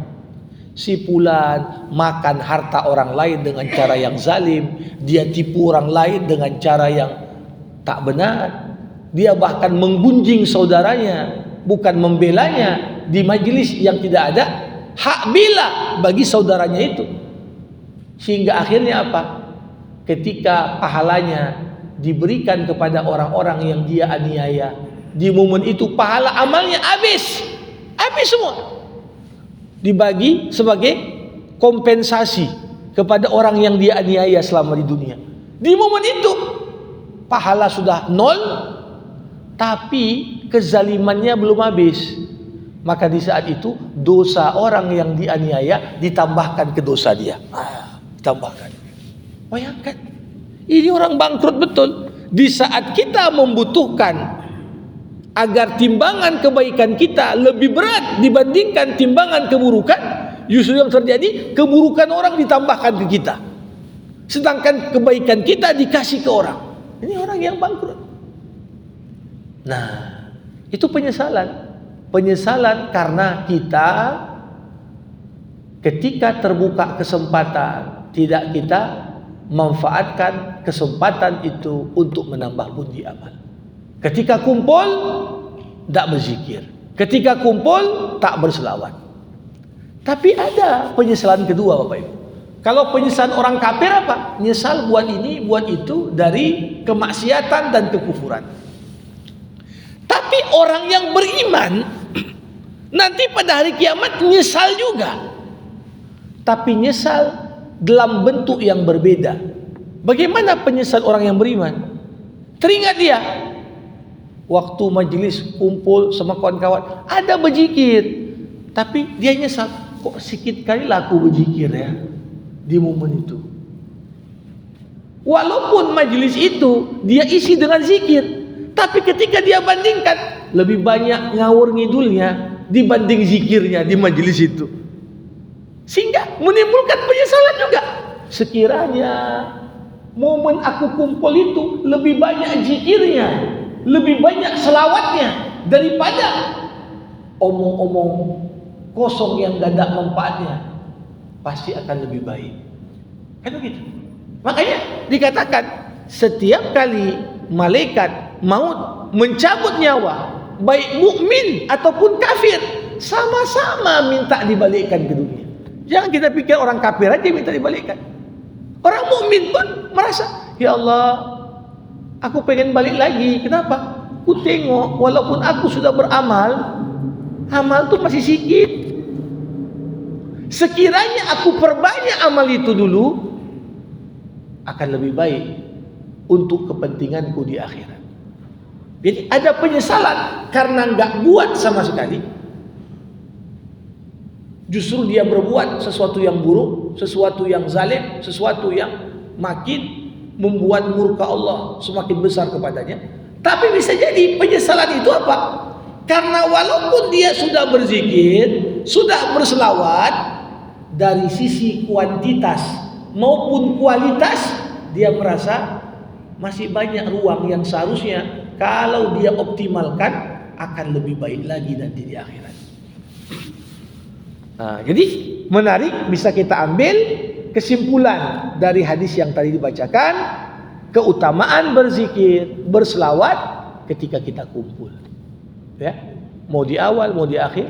si fulan makan harta orang lain dengan cara yang zalim, dia tipu orang lain dengan cara yang tak benar, dia bahkan menggunjing saudaranya, bukan membelanya di majelis yang tidak ada hak bela bagi saudaranya itu. Sehingga akhirnya apa? Ketika pahalanya diberikan kepada orang-orang yang dia aniaya, di momen itu pahala amalnya habis semua, dibagi sebagai kompensasi kepada orang yang dia aniaya selama di dunia. Di momen itu pahala sudah nol, tapi kezalimannya belum habis. Maka di saat itu dosa orang yang dianiaya ditambahkan ke dosa dia. Tambahkan. Bayangkan, ini orang bangkrut betul. Di saat kita membutuhkan agar timbangan kebaikan kita lebih berat dibandingkan timbangan keburukan, justru yang terjadi keburukan orang ditambahkan ke kita, sedangkan kebaikan kita dikasih ke orang. Ini orang yang bangkrut. Nah, itu penyesalan karena kita ketika terbuka kesempatan tidak kita manfaatkan kesempatan itu untuk menambah pundi amal. Ketika kumpul tak berzikir, ketika kumpul tak berselawat. Tapi ada penyesalan kedua, Bapak Ibu. Kalau penyesalan orang kafir apa? Nyesal buat ini, buat itu dari kemaksiatan dan kekufuran. Tapi orang yang beriman nanti pada hari kiamat nyesal juga. Tapi nyesal dalam bentuk yang berbeda. Bagaimana penyesal orang yang beriman? Teringat dia waktu majelis kumpul sama kawan-kawan ada berzikir, tapi dia nyesal, kok sikit kali laku berzikir ya di momen itu. Walaupun majelis itu dia isi dengan zikir, tapi ketika dia bandingkan lebih banyak ngawur ngidulnya dibanding zikirnya di majelis itu, sehingga menimbulkan penyesalan juga. Sekiranya momen aku kumpul itu lebih banyak zikirnya, lebih banyak selawatnya daripada omong-omong kosong yang gak ada manfaatnya, pasti akan lebih baik. Kan begitu. Makanya dikatakan setiap kali malaikat maut mencabut nyawa, baik mukmin ataupun kafir, sama-sama minta dibalikkan ke dunia. Jangan kita pikir orang kafir aja minta dibalikkan. Orang mukmin pun merasa, ya Allah, aku pengen balik lagi. Kenapa? Aku tengok walaupun aku sudah beramal, amal itu masih sedikit. Sekiranya aku perbanyak amal itu dulu, akan lebih baik untuk kepentinganku di akhirat. Jadi ada penyesalan karena nggak buat sama sekali. Justru dia berbuat sesuatu yang buruk, sesuatu yang zalim, sesuatu yang makin membuat murka Allah semakin besar kepadanya. Tapi bisa jadi penyesalan itu apa? Karena walaupun dia sudah berzikir, sudah berselawat, dari sisi kuantitas maupun kualitas dia merasa masih banyak ruang yang seharusnya kalau dia optimalkan akan lebih baik lagi nanti di akhirat. Nah, jadi menarik, bisa kita ambil kesimpulan dari hadis yang tadi dibacakan. keutamaan berzikir, berselawat ketika kita kumpul. Ya, mau di awal, mau di akhir,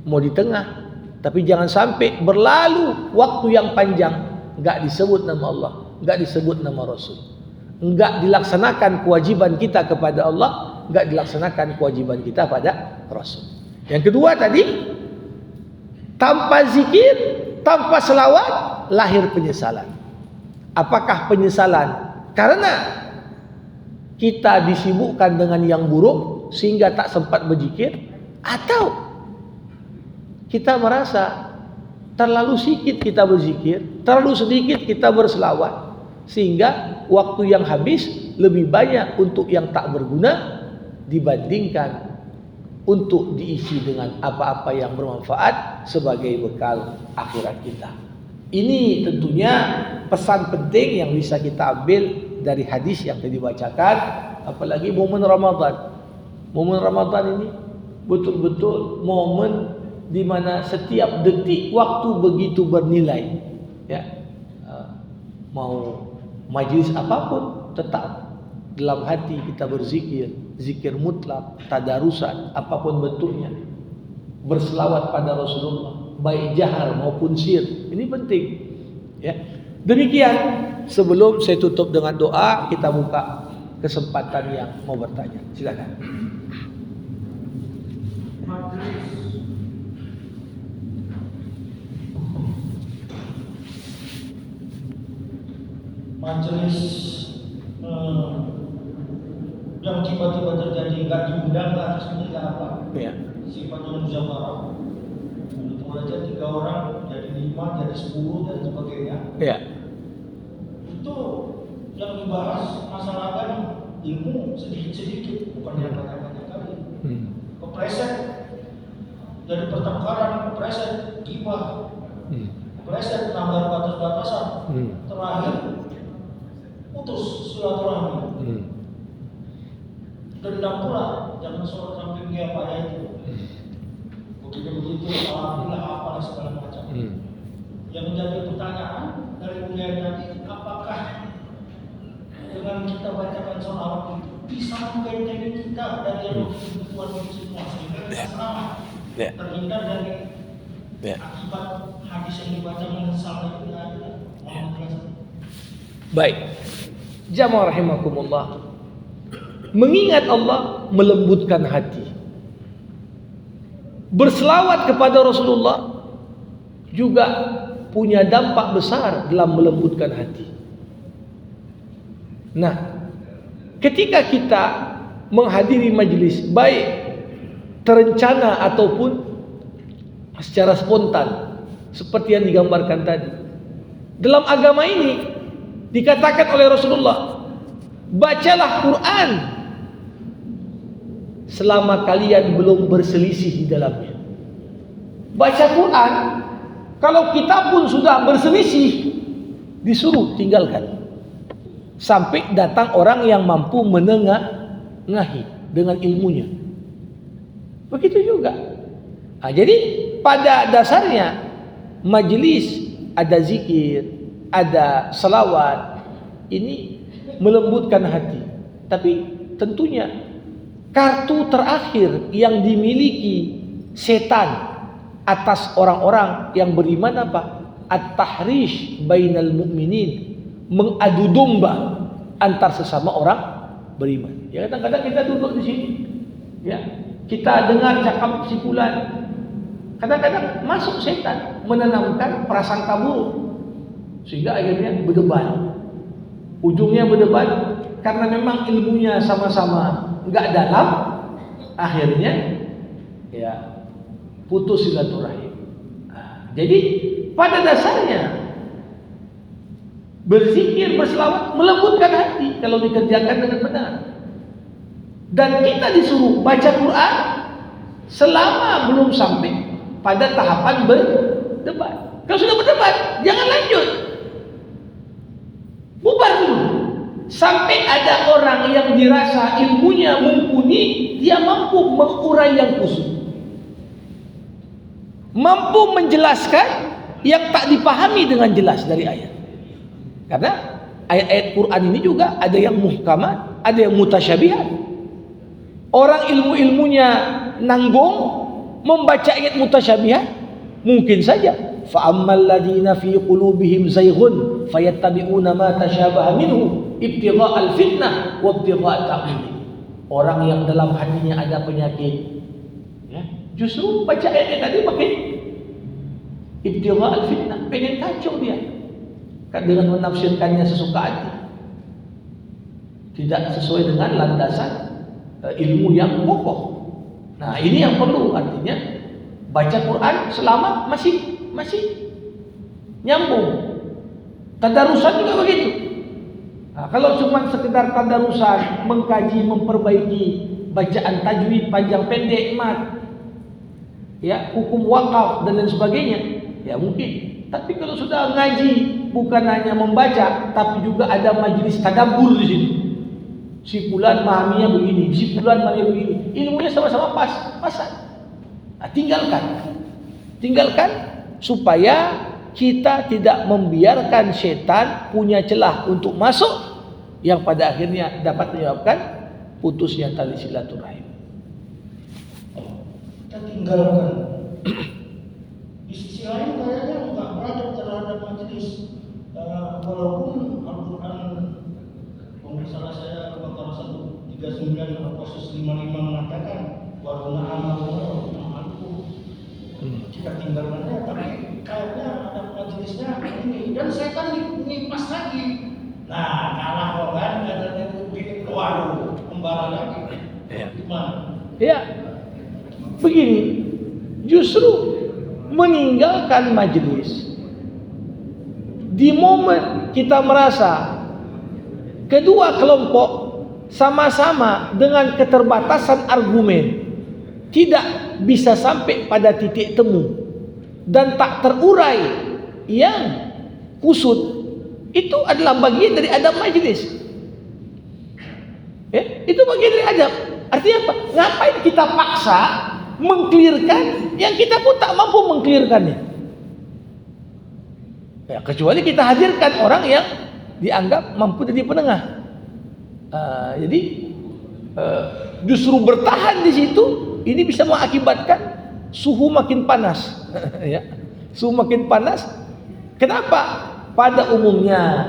mau di tengah. Tapi jangan sampai berlalu waktu yang panjang enggak disebut nama Allah, enggak disebut nama Rasul. Enggak dilaksanakan kewajiban kita kepada Allah, enggak dilaksanakan kewajiban kita pada Rasul. Yang kedua tadi, tanpa zikir, tanpa selawat, lahir penyesalan. Apakah penyesalan karena kita disibukkan dengan yang buruk sehingga tak sempat berzikir, atau kita merasa terlalu sedikit kita berzikir, terlalu sedikit kita berselawat, sehingga waktu yang habis lebih banyak untuk yang tak berguna dibandingkan untuk diisi dengan apa-apa yang bermanfaat sebagai bekal akhirat kita. Ini tentunya pesan penting yang bisa kita ambil dari hadis yang tadi dibacakan, apalagi momen Ramadan. Momen Ramadan ini betul-betul momen di mana setiap detik waktu begitu bernilai. Ya, mau majlis apapun tetap dalam hati kita berzikir, zikir mutlak, tadarusan apapun bentuknya, berselawat pada Rasulullah, baik jahar maupun sir. Ini penting. Ya, demikian. Sebelum saya tutup dengan doa, kita buka kesempatan yang mau bertanya. Silakan. Majelis yang tiba-tiba terjadi nggak diundang lah, sebenarnya apa? Ya. Sifatnya muzawarah. Itu aja 3 orang jadi 5, jadi 10 dan sebagainya. Ya. Itu yang dibahas masalah agama, ilmu sedikit-sedikit, bukan yang banyak-banyak kali. Kepleset, jadi pertengkaran, kepleset, gibah, kepleset, melanggar batas-batasan. Terakhir putus silaturahmi. Dendam pula, jangan sholat sampai dia pada itu. Begitu alhamdulillah apalah segala macam. Yang menjadi pertanyaan dari Buya tadi, apakah dengan kita bacakan sholawat itu bisa membentengi kita dari kebutuhan itu semua sehingga kita selamat, terhindar dari akibat hadis yang dibaca menyesal itu ada. Baik. Jamaah rahimakumullah. Mengingat Allah melembutkan hati. Berselawat kepada Rasulullah juga punya dampak besar dalam melembutkan hati. Nah, ketika kita menghadiri majelis, baik terencana ataupun secara spontan, seperti yang digambarkan tadi, dalam agama ini dikatakan oleh Rasulullah, bacalah Quran selama kalian belum berselisih di dalamnya. Baca Quran, kalau kita pun sudah berselisih, disuruh tinggalkan sampai datang orang yang mampu menengahi dengan ilmunya. Begitu juga. Nah, jadi pada dasarnya majelis ada zikir, ada selawat, ini melembutkan hati. Tapi tentunya kartu terakhir yang dimiliki setan atas orang-orang yang beriman apa? At-tahrish bainal mu'minin, mengadu domba antar sesama orang beriman. Ya, kadang-kadang kita duduk di sini, ya, kita dengar cakap si fulan. Kadang-kadang masuk setan menanamkan prasangka buruk sehingga akhirnya berdebat. Ujungnya berdebat karena memang ilmunya sama-sama enggak dalam, akhirnya ya putus silaturahim. Jadi pada dasarnya berzikir, berselawat melembutkan hati kalau dikerjakan dengan benar. Dan kita disuruh baca Quran selama belum sampai pada tahapan berdebat. Kalau sudah berdebat, jangan lanjut. Bubar dulu. Sampai ada orang yang dirasa ilmunya mumpuni, dia mampu mengurai yang kusut, mampu menjelaskan yang tak dipahami dengan jelas dari ayat. Karena ayat-ayat Quran ini juga ada yang muhkamat, ada yang mutasyabihat. Orang ilmu-ilmunya nanggung membaca ayat mutasyabihat, mungkin saja fa ammal ladzina fi qulubihim zayghun fayattabi'una ma tashabaha minhu ibtigha'al fitnah wa ibtigha'a ta'wil. Orang yang dalam hatinya ada penyakit, ya, justru baca ayat tadi makin ibtigha'al fitnah, pengen kacau dia kan dengan menafsirkannya sesuka hati, tidak sesuai dengan landasan ilmu yang kokoh. Nah, ini yang perlu, artinya baca Quran selama masih nyambung. Tadarusan juga begitu. Nah, kalau cuma sekedar tadarusan, mengkaji, memperbaiki bacaan tajwid panjang pendek, mat, ya, hukum wakaf dan lain sebagainya, ya mungkin. Tapi kalau sudah ngaji, bukan hanya membaca, tapi juga ada majelis tadabbur di situ. Si fulan memahaminya begini, si fulan memahaminya begini. Ilmunya sama-sama pasan. Nah, tinggalkan supaya kita tidak membiarkan setan punya celah untuk masuk yang pada akhirnya dapat menyebabkan putusnya tali silaturahim. Kita tinggalkan. Di sisi lain kayaknya nggak beradab terhadap majelis, walaupun Al-Quran, kalau salah saya Al-Baqarah 139 Al-Qasus 55 mengatakan waruna amalu kita tinggalkan ya, tapi kayaknya ada majelisnya ini dan setan nipas lagi. Nah, kalah orang katanya bikin waduh kembali lagi. Gimana? Ya, begini, justru meninggalkan majelis di momen kita merasa kedua kelompok sama-sama dengan keterbatasan argumen tidak bisa sampai pada titik temu dan tak terurai yang kusut, itu adalah bagian dari adab majelis. Itu bagian dari adab. Artinya apa? Ngapain kita paksa mengklirkan yang kita pun tak mampu mengklirkannya? Ya, kecuali kita hadirkan orang yang dianggap mampu jadi penengah. Jadi justru bertahan di situ ini bisa mengakibatkan suhu makin panas. Ya, suhu makin panas. Kenapa? Pada umumnya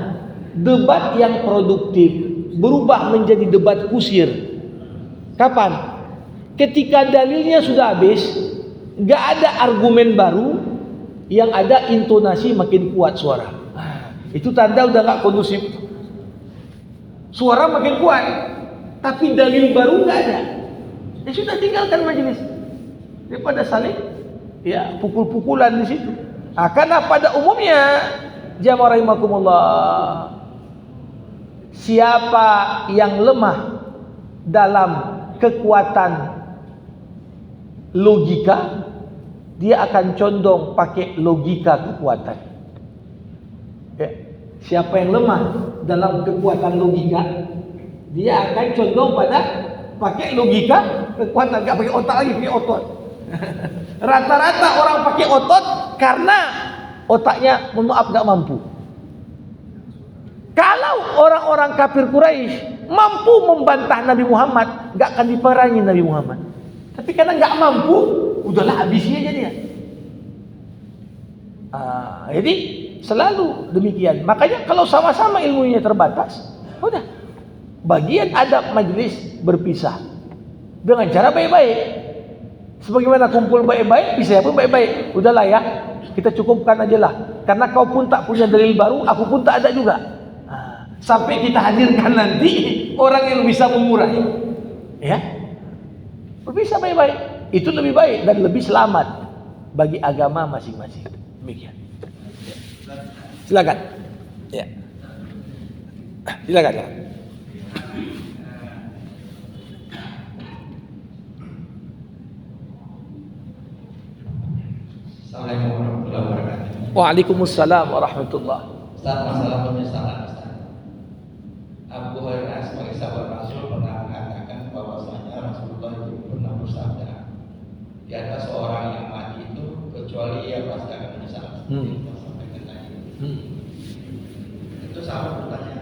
debat yang produktif berubah menjadi debat kusir. Kapan? Ketika dalilnya sudah habis, nggak ada argumen baru, yang ada intonasi makin kuat suara. Itu tanda udah nggak kondusif. Suara makin kuat, tapi dalil baru nggak ada. Ya sudah, tinggalkan majelis daripada saling ya pukul-pukulan di situ. Karena pada umumnya jamaah rahimakumullah, siapa yang lemah dalam kekuatan logika, dia akan condong pakai logika kekuatan. Ya. Siapa yang lemah dalam kekuatan logika, dia akan condong pada pakai logika kekuatan, nggak pakai otak lagi, pakai otot. Rata-rata orang pakai otot karena otaknya, mohon maaf, nggak mampu. Kalau orang-orang kafir Quraisy mampu membantah Nabi Muhammad, nggak akan diperangi Nabi Muhammad. Tapi karena nggak mampu, udahlah habisi aja dia. Jadi selalu demikian. Makanya kalau sama-sama ilmunya terbatas, udah bagian adab majelis berpisah dengan cara baik-baik. Sebagaimana kumpul baik-baik, pisah pun baik-baik. Udahlah ya, kita cukupkan aja lah. Karena kau pun tak punya dalil baru, aku pun tak ada juga. Sampai kita hadirkan nanti orang yang bisa mengurai. Ya, berpisah baik-baik. Itu lebih baik dan lebih selamat bagi agama masing-masing. Demikian. Silakan. Ya. Silakan. Ya. Assalamualaikum warahmatullahi wabarakatuh. Waalaikumsalam warahmatullahi. Ustaz, masalah penyesalan Ustaz. Abu Hurairah sebagai sahabat Rasul pernah mengatakan bahwasanya Rasulullah itu pernah bersabda, di atas seorang yang mati itu kecuali ia pasti akan menyesal. Sampaikan tadi. Itu sahabat bertanya,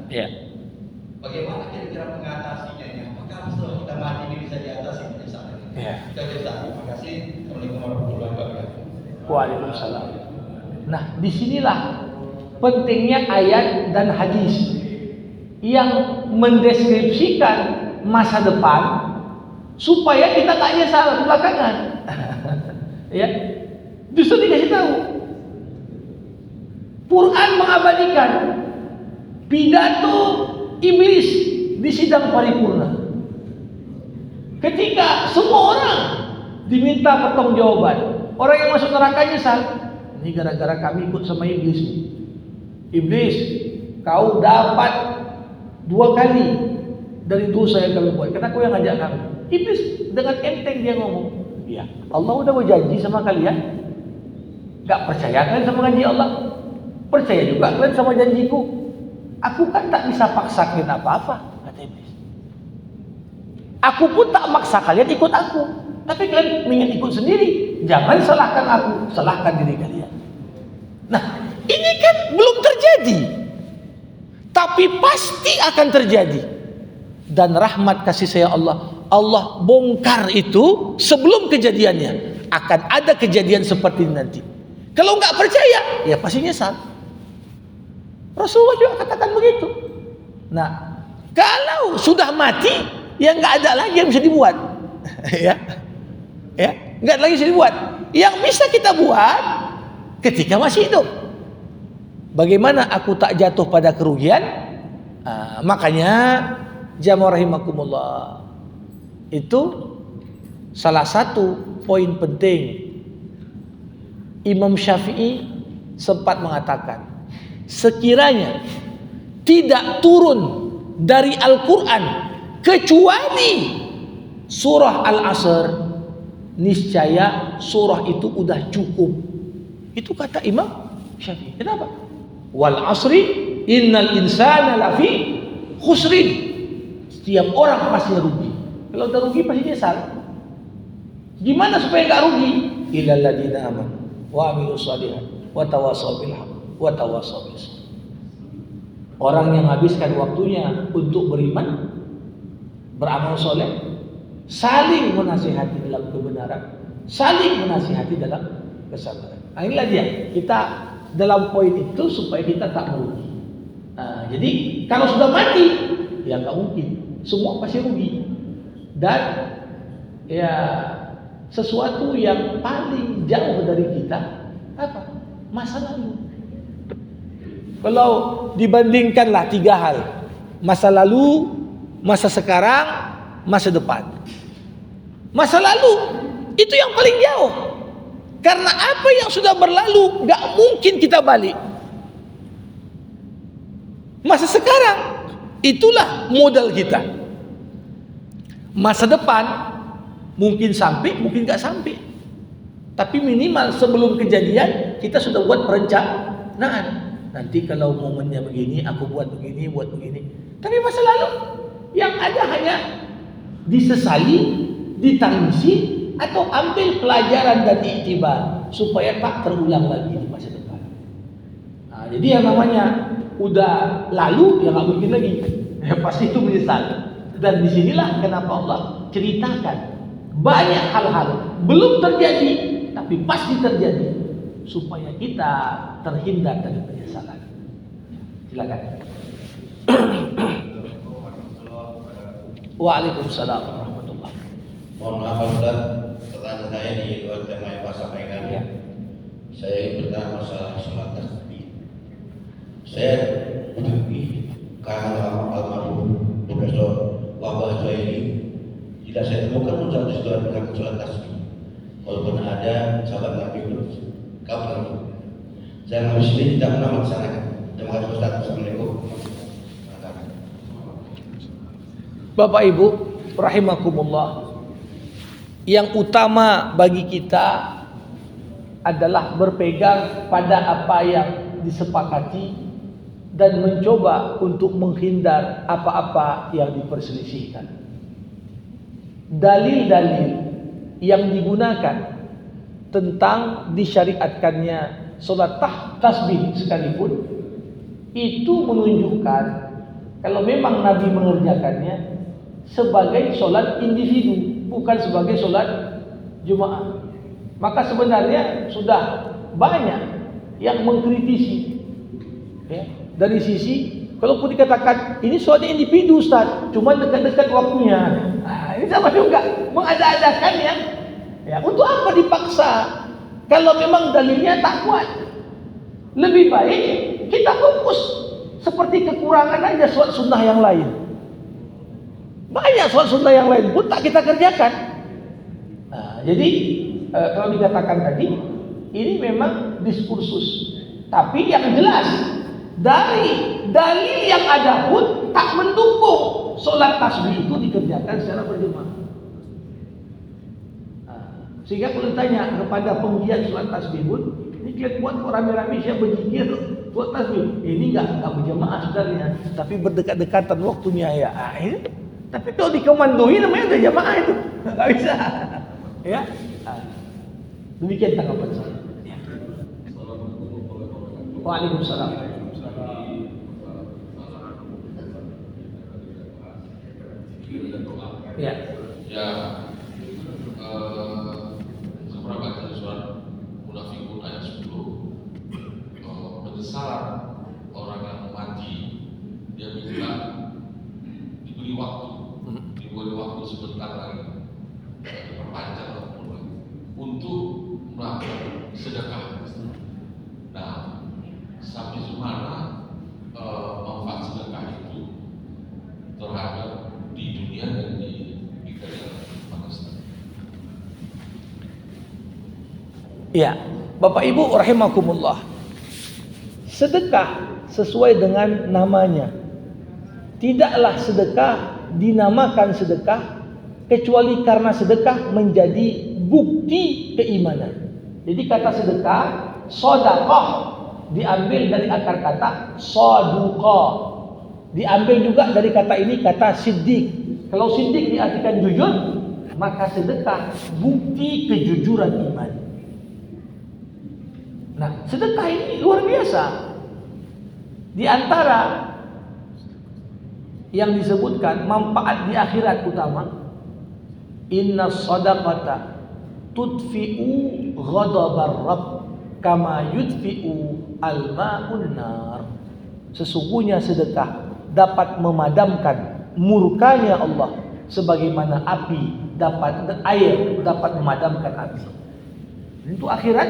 Ya. Bagaimana kira-kira mengatasinya? Apakah setelah kita mati ini bisa diatasi penyesalan? Ya. Kita bisa. Terima kasih. Assalamualaikum warahmatullahi wabarakatuh. Waalaikumsalam. Nah, disinilah pentingnya ayat dan hadis yang mendeskripsikan masa depan supaya kita tak nyesal belakangan. Ya, justru dikasih tahu. Quran mengabadikan pidato iblis di sidang paripurna. Ketika semua orang diminta pertanggungjawaban, orang yang masuk neraka nyesal. Ini gara-gara kami ikut sama iblis. Iblis, kau dapat 2 kali dari dosa yang kami buat. Karena kau yang ngajak kami. Iblis dengan enteng dia ngomong, ya Allah udah berjanji sama kalian. Gak percaya kalian sama janji Allah? Percaya juga kalian sama janjiku? Aku kan tak bisa paksakan apa-apa, kata iblis. Aku pun tak maksa kalian ikut aku. Tapi kalian ingin ikut sendiri. Jangan salahkan aku, salahkan diri kalian. Nah, ini kan belum terjadi. Tapi pasti akan terjadi. Dan rahmat kasih sayang Allah bongkar itu sebelum kejadiannya. Akan ada kejadian seperti ini nanti. Kalau nggak percaya, ya pasti nyesal. Rasulullah juga katakan begitu. Nah, kalau sudah mati, ya nggak ada lagi yang bisa dibuat. Ya, nggak ada lagi yang bisa dibuat. Yang bisa kita buat ketika masih hidup. Bagaimana aku tak jatuh pada kerugian? Makanya jamaah rahimakumullah, itu salah satu poin penting. Imam Syafi'i sempat mengatakan, sekiranya tidak turun dari Al-Quran kecuali surah Al-Asr, niscaya surah itu udah cukup. Itu kata Imam Syafi'i. Kenapa? Wal asri innal insana lafi khusrin. Setiap orang pasti rugi. Kalau udah rugi pasti nyesal. Gimana supaya gak rugi? Illal ladzina amanu wa amilus shalihat wa tawassaw bil haqq wa tawassaw bis sabr. Orang yang habiskan waktunya untuk beriman, beramal soleh, saling menasihati dalam kebenaran, saling menasihati dalam kesabaran. Nah, inilah dia. Kita dalam poin itu supaya kita tak merugi. Nah, jadi kalau sudah mati, ya nggak mungkin. Semua pasti rugi. Dan ya sesuatu yang paling jauh dari kita apa? Masa lalu. Kalau dibandingkanlah 3 hal, masa lalu, masa sekarang, masa depan. Masa lalu itu yang paling jauh. Karena apa yang sudah berlalu gak mungkin kita balik. Masa sekarang itulah modal kita. Masa depan mungkin sampai, mungkin gak sampai. Tapi minimal sebelum kejadian kita sudah buat perencanaan. Nanti kalau momennya begini, aku buat begini, buat begini. Tapi masa lalu yang ada hanya disesali, ditangisi, atau ambil pelajaran dan iktibar supaya tak terulang lagi di masa depan. Nah, jadi yang namanya udah lalu ya nggak mungkin lagi. Ya pasti itu menyesal. Dan disinilah kenapa Allah ceritakan banyak hal-hal belum terjadi tapi pasti terjadi supaya kita terhindar dari penyesalan. Silakan. Waalaikumsalam warahmatullahi. Mohon maaf Ustaz, pertanyaan saya di luar tema yang Pak sampaikan. Ya. Saya ingin bertanya masalah sholat tasbih. Saya berpikir karena almarhum Profesor Wabah ini tidak saya temukan pun satu setelah dengan sholat tasbih. Walaupun ada sahabat Nabi kapan saya habis ini tidak pernah melaksanakan. Terima kasih Ustaz. Assalamualaikum. Bapak Ibu rahimakumullah, yang utama bagi kita adalah berpegang pada apa yang disepakati dan mencoba untuk menghindar apa-apa yang diperselisihkan. Dalil-dalil yang digunakan tentang disyariatkannya salat tasbih sekalipun itu menunjukkan Kalau memang Nabi mengerjakannya sebagai sholat individu, bukan sebagai sholat Jumat. Maka sebenarnya sudah banyak yang mengkritisi, ya, dari sisi kalaupun dikatakan ini sholatnya individu Ustaz, cuma dekat-dekat waktunya. Ini sama juga mengada-adakan ya. Untuk apa dipaksa kalau memang dalilnya tak kuat? Lebih baik kita fokus seperti kekurangan aja sholat sunnah yang lain. Banyak sholat sunnah yang lain pun tak kita kerjakan. Jadi kalau dikatakan tadi ini memang diskursus, tapi yang jelas dari dalil yang ada pun tak mendukung sholat tasbih itu dikerjakan secara berjamaah. Sehingga kalau ditanya kepada penggiat sholat tasbih pun, ini kita buat kok rame-rame siapa berzikir buat tasbih. Ini enggak berjamaah sebenarnya, tapi berdekat-dekatan waktunya ya. Tapi kalau dikomandoi namanya ada jamaah itu, nggak bisa. Ya, demikian tanggapan saya. Waalaikumsalam. Ya. Ya, saya pernah baca di surat Munafikun ayat 10, penyesalan orang yang mati, dia minta diberi waktu sebentar lagi, diperpanjang untuk melakukan sedekah. Nah, sampai mana manfaat sedekah itu terhadap di dunia dan di akhirat? Ya, Bapak Ibu rahimakumullah. Sedekah sesuai dengan namanya. Tidaklah sedekah dinamakan sedekah kecuali karena sedekah menjadi bukti keimanan. Jadi kata sedekah, sedekah diambil dari akar kata saduqa. Diambil juga dari kata ini kata siddiq. Kalau siddiq diartikan jujur, maka sedekah bukti kejujuran iman. Nah, sedekah ini luar biasa. Di antara yang disebutkan manfaat di akhirat utama, inna sadaqata tudfi'u ghadabar rabb kama yudfi'u al-ma'un nar. Sesungguhnya sedekah dapat memadamkan murkanya Allah sebagaimana air dapat memadamkan api. Itu akhirat.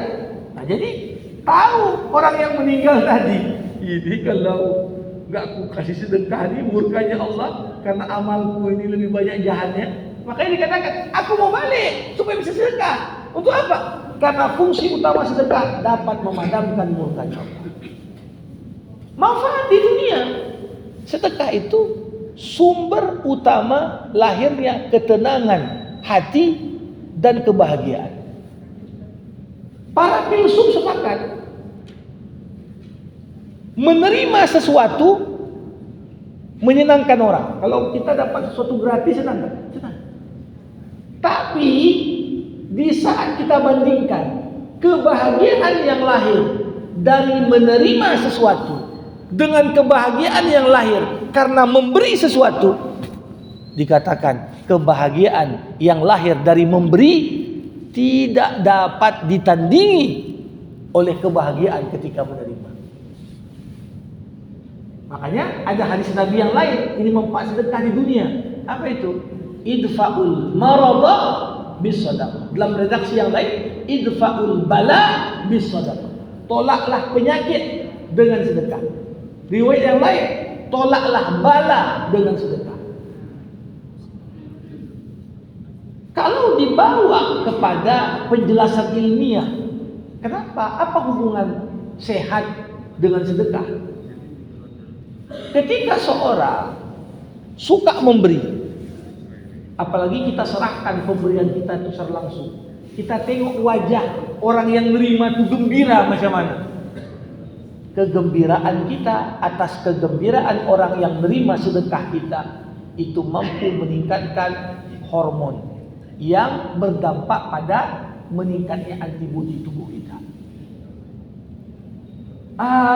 Nah, jadi tahu orang yang meninggal tadi, ini kalau enggak aku kasih sedekah ini murkanya Allah karena amalku ini lebih banyak jahatnya. Makanya dikatakan, aku mau balik supaya bisa sedekah. Untuk apa? Karena fungsi utama sedekah dapat memadamkan murkanya Allah. Manfaat di dunia. Sedekah itu sumber utama lahirnya ketenangan hati dan kebahagiaan. Para filsuf sepakat menerima sesuatu menyenangkan orang. Kalau kita dapat sesuatu gratis senang. Tapi di saat kita bandingkan kebahagiaan yang lahir dari menerima sesuatu dengan kebahagiaan yang lahir karena memberi sesuatu, dikatakan kebahagiaan yang lahir dari memberi tidak dapat ditandingi oleh kebahagiaan ketika menerima. Makanya ada hadis Nabi yang lain, ini manfaat sedekah di dunia. Apa itu? Idfa'ul marada bis sadaqah. Dalam redaksi yang lain, idfa'ul bala bis sadaqah. Tolaklah penyakit dengan sedekah. Riwayat yang lain, tolaklah bala dengan sedekah. Kalau dibawa kepada penjelasan ilmiah, kenapa? Apa hubungan sehat dengan sedekah? Ketika seorang suka memberi, apalagi kita serahkan pemberian kita itu secara langsung, kita tengok wajah orang yang menerima itu gembira macam mana. Kegembiraan kita atas kegembiraan orang yang menerima sedekah kita itu mampu meningkatkan hormon yang berdampak pada meningkatnya antibodi tubuh kita.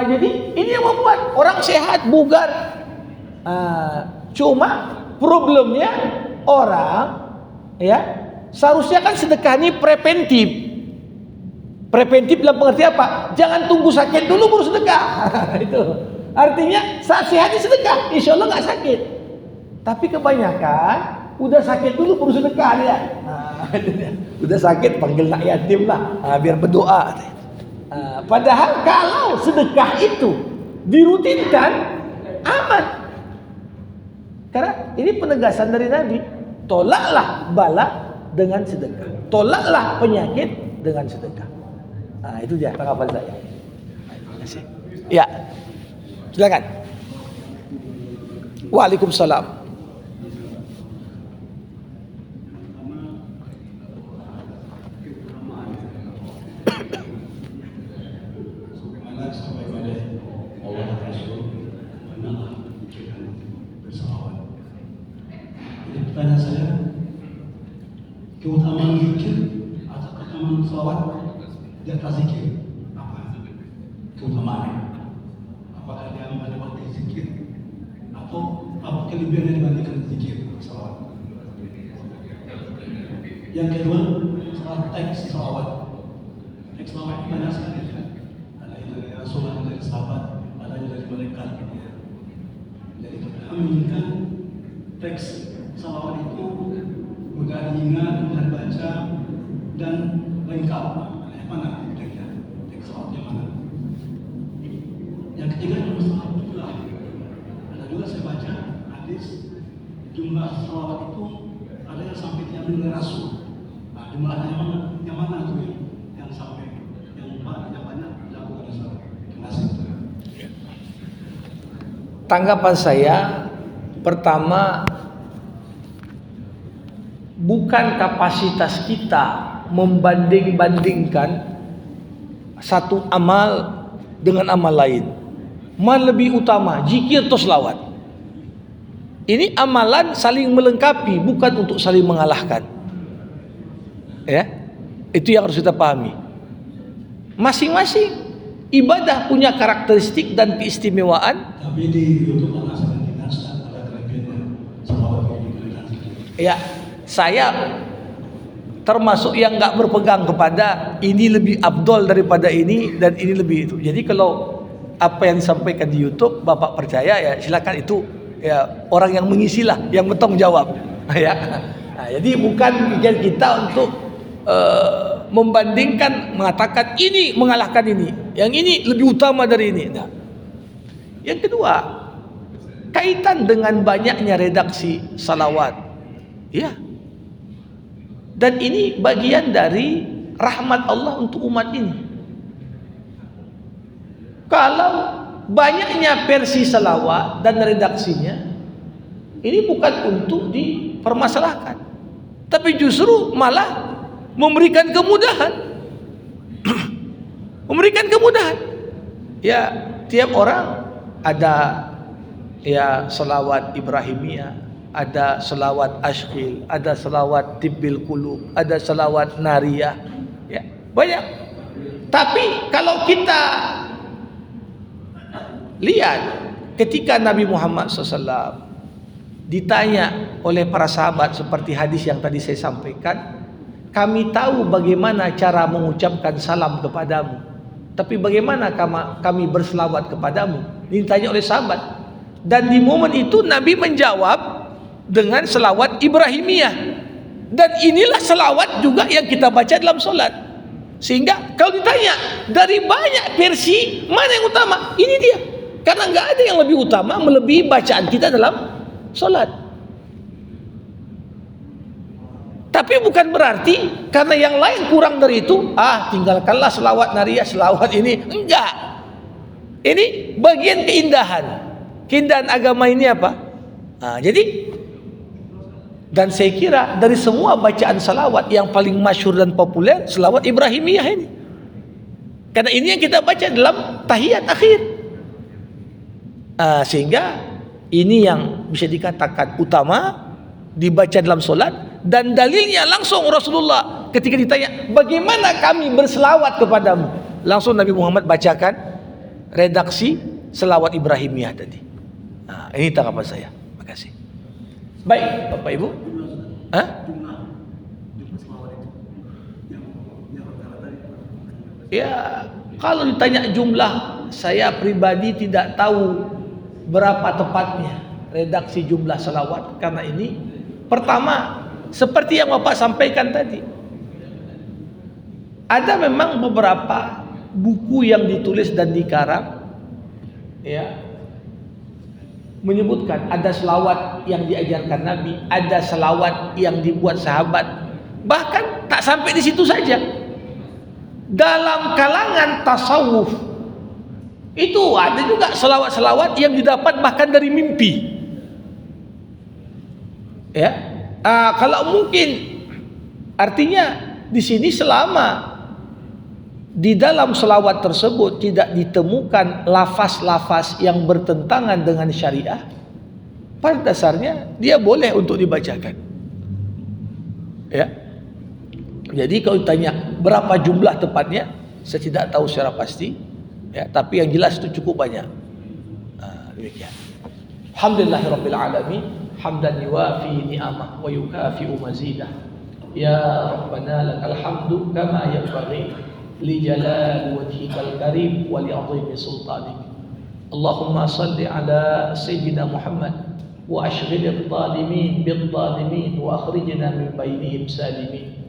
Jadi ini yang membuat orang sehat, bugar. Cuma problemnya orang ya seharusnya kan sedekah ini preventif. Preventif dalam pengertian apa? Jangan tunggu sakit dulu baru sedekah. Itu artinya saat sehat sedekah, insya Allah nggak sakit. Tapi kebanyakan udah sakit dulu baru sedekah dia. Udah sakit panggil nak yatim lah, biar berdoa. Padahal kalau sedekah itu dirutinkan aman. Karena ini penegasan dari Nabi, tolaklah bala dengan sedekah, tolaklah penyakit dengan sedekah. Itu dia tanggapan saya. Terima kasih. Ya, silakan. Waalaikumsalam. Sebagaimana disampaikan oleh Allah dan Rasul, benar pikirkan bersalawat. Jadi pertanyaan saya, keutamaan zikir atau keutamaan salawat di atas zikir apa? Keutamaannya? Apakah dia pada waktu zikir atau apa kelebihannya dibandingkan zikir salawat? Yang kedua, soal teks salawat. Teks salawat banyak sekali. Ada yang dari Rasul, ada dari sahabat, ada yang dari malaikat. Jadi kita menginginkan teks salawat itu mudah diingat, mudah baca, dan lengkap. Yang mana kira-kira teks salawat yang mana? Yang ketiga adalah masalah jumlah. Ada juga saya baca hadis jumlah salawat itu ada yang sampai diambil oleh Rasul. Jumlahnya yang mana itu yang sampai yang banyak dilakukan Rasul. Terima kasih. Tanggapan saya pertama, bukan kapasitas kita membanding-bandingkan satu amal dengan amal lain. Mana lebih utama, zikir atau selawat? Ini amalan saling melengkapi, bukan untuk saling mengalahkan. Ya, itu yang harus kita pahami. Masing-masing ibadah punya karakteristik dan keistimewaan. Tapi di YouTube pernah saya dengar ada kelebihannya salawat dibandingkan zikir. Ya, saya termasuk yang nggak berpegang kepada ini lebih abdol daripada ini dan ini lebih itu. Jadi kalau apa yang disampaikan di YouTube Bapak percaya, ya silakan, itu ya orang yang mengisilah, yang bertanggung jawab. Ya, jadi bukan pikiran kita untuk membandingkan, mengatakan ini mengalahkan ini, yang ini lebih utama dari ini. Nah, yang kedua, kaitan dengan banyaknya redaksi salawat, ya. Dan ini bagian dari rahmat Allah untuk umat ini. Kalau banyaknya versi salawat dan redaksinya, ini bukan untuk dipermasalahkan, tapi justru malah memberikan kemudahan. Memberikan kemudahan. Ya, tiap orang ada ya selawat Ibrahimiyah, ada selawat Ashqil, ada selawat Tibbil Qulub, ada selawat Nariyah, ya, banyak. Tapi kalau kita lihat ketika Nabi Muhammad SAW ditanya oleh para sahabat seperti hadis yang tadi saya sampaikan, kami tahu bagaimana cara mengucapkan salam kepadamu, tapi bagaimana kami berselawat kepadamu? Ditanya oleh sahabat. Dan di momen itu Nabi menjawab dengan selawat Ibrahimiyah. Dan inilah selawat juga yang kita baca dalam solat. Sehingga kalau ditanya dari banyak versi mana yang utama, ini dia. Karena nggak ada yang lebih utama melebihi bacaan kita dalam solat. Tapi bukan berarti karena yang lain kurang dari itu, tinggalkanlah selawat Nariyah, selawat ini. Enggak. Ini bagian keindahan. Keindahan agama ini apa? Jadi, dan saya kira dari semua bacaan salawat yang paling masyhur dan populer, selawat Ibrahimiyah ini. Karena ini yang kita baca dalam tahiyat akhir. Sehingga ini yang bisa dikatakan utama dibaca dalam solat. Dan dalilnya langsung Rasulullah ketika ditanya bagaimana kami berselawat kepadamu, langsung Nabi Muhammad bacakan redaksi selawat Ibrahimiyah tadi. Ini tanggapan saya. Terima kasih. Baik, Bapak Ibu. Hah? Ya, kalau ditanya jumlah, saya pribadi tidak tahu berapa tepatnya redaksi jumlah salawat. Karena ini, pertama, seperti yang Bapak sampaikan tadi, ada memang beberapa buku yang ditulis dan dikarang, ya, menyebutkan ada selawat yang diajarkan Nabi, ada selawat yang dibuat sahabat. Bahkan tak sampai di situ saja. Dalam kalangan tasawuf itu ada juga selawat-selawat yang didapat bahkan dari mimpi. Ya, kalau mungkin artinya di sini selama di dalam selawat tersebut tidak ditemukan lafaz-lafaz yang bertentangan dengan syariah, pada dasarnya dia boleh untuk dibacakan. Ya. Jadi kalau ditanya berapa jumlah tepatnya, saya tidak tahu secara pasti. Ya, tapi yang jelas itu cukup banyak. Demikian. Alhamdulillahirabbil alamin, hamdan yuwafi ni'amah wa yukafi'u mazidah. Ya Rabbana lakal hamdu kama yanbaghi li jalali wajhikal karim wa li 'azimi sultanik. Allahumma salli ala sayyidina Muhammad wa ashghilil zalimin bil zalimin wa akhrijna min bainihim salimin.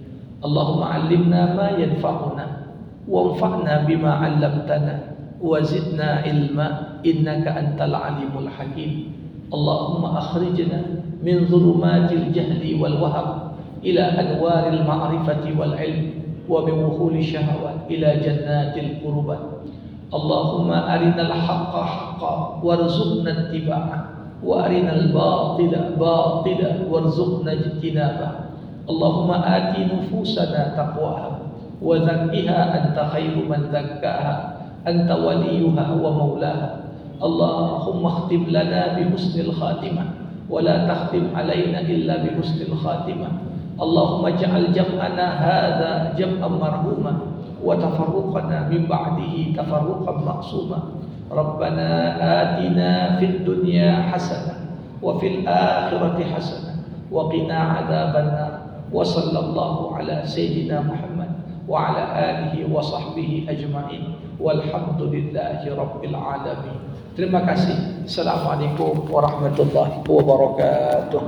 Allahumma 'allimna ma yanfa'una wanfa'na bima 'allamtana wa zidna ilma innaka antal alimul hakim. Allahumma akhrijna min dhulumatil jahli wal wahab ila anwaril ma'rifati wal ilm wa min wuhuli syahawat ila jannatil qurbat. Allahumma arinal haqqa haqqan warzuqna ittiba'ah wa arinal batila batila warzuqna ijtinabah. Allahumma ati nufusana taqwaha wa zakkiha anta khairu man zakkaha anta waliyuha wa maulaha. Allahumma khtim lana bi husnil khatimah wa la takhtim alaina illa bi husnil khatimah. Allahumma ja'al jam'ana hadha jam'an marhuma wa tafarruqana min ba'dihi tafarruqan ma'suma. Rabbana atina fid dunya hasanah wa fil akhirati hasanah wa qina adzabannar. Wa sallallahu ala sayyidina Muhammad wa ala alihi wa sahbihi ajma'in walhamdulillahi rabbil alamin. Terima kasih. Assalamualaikum warahmatullahi wabarakatuh.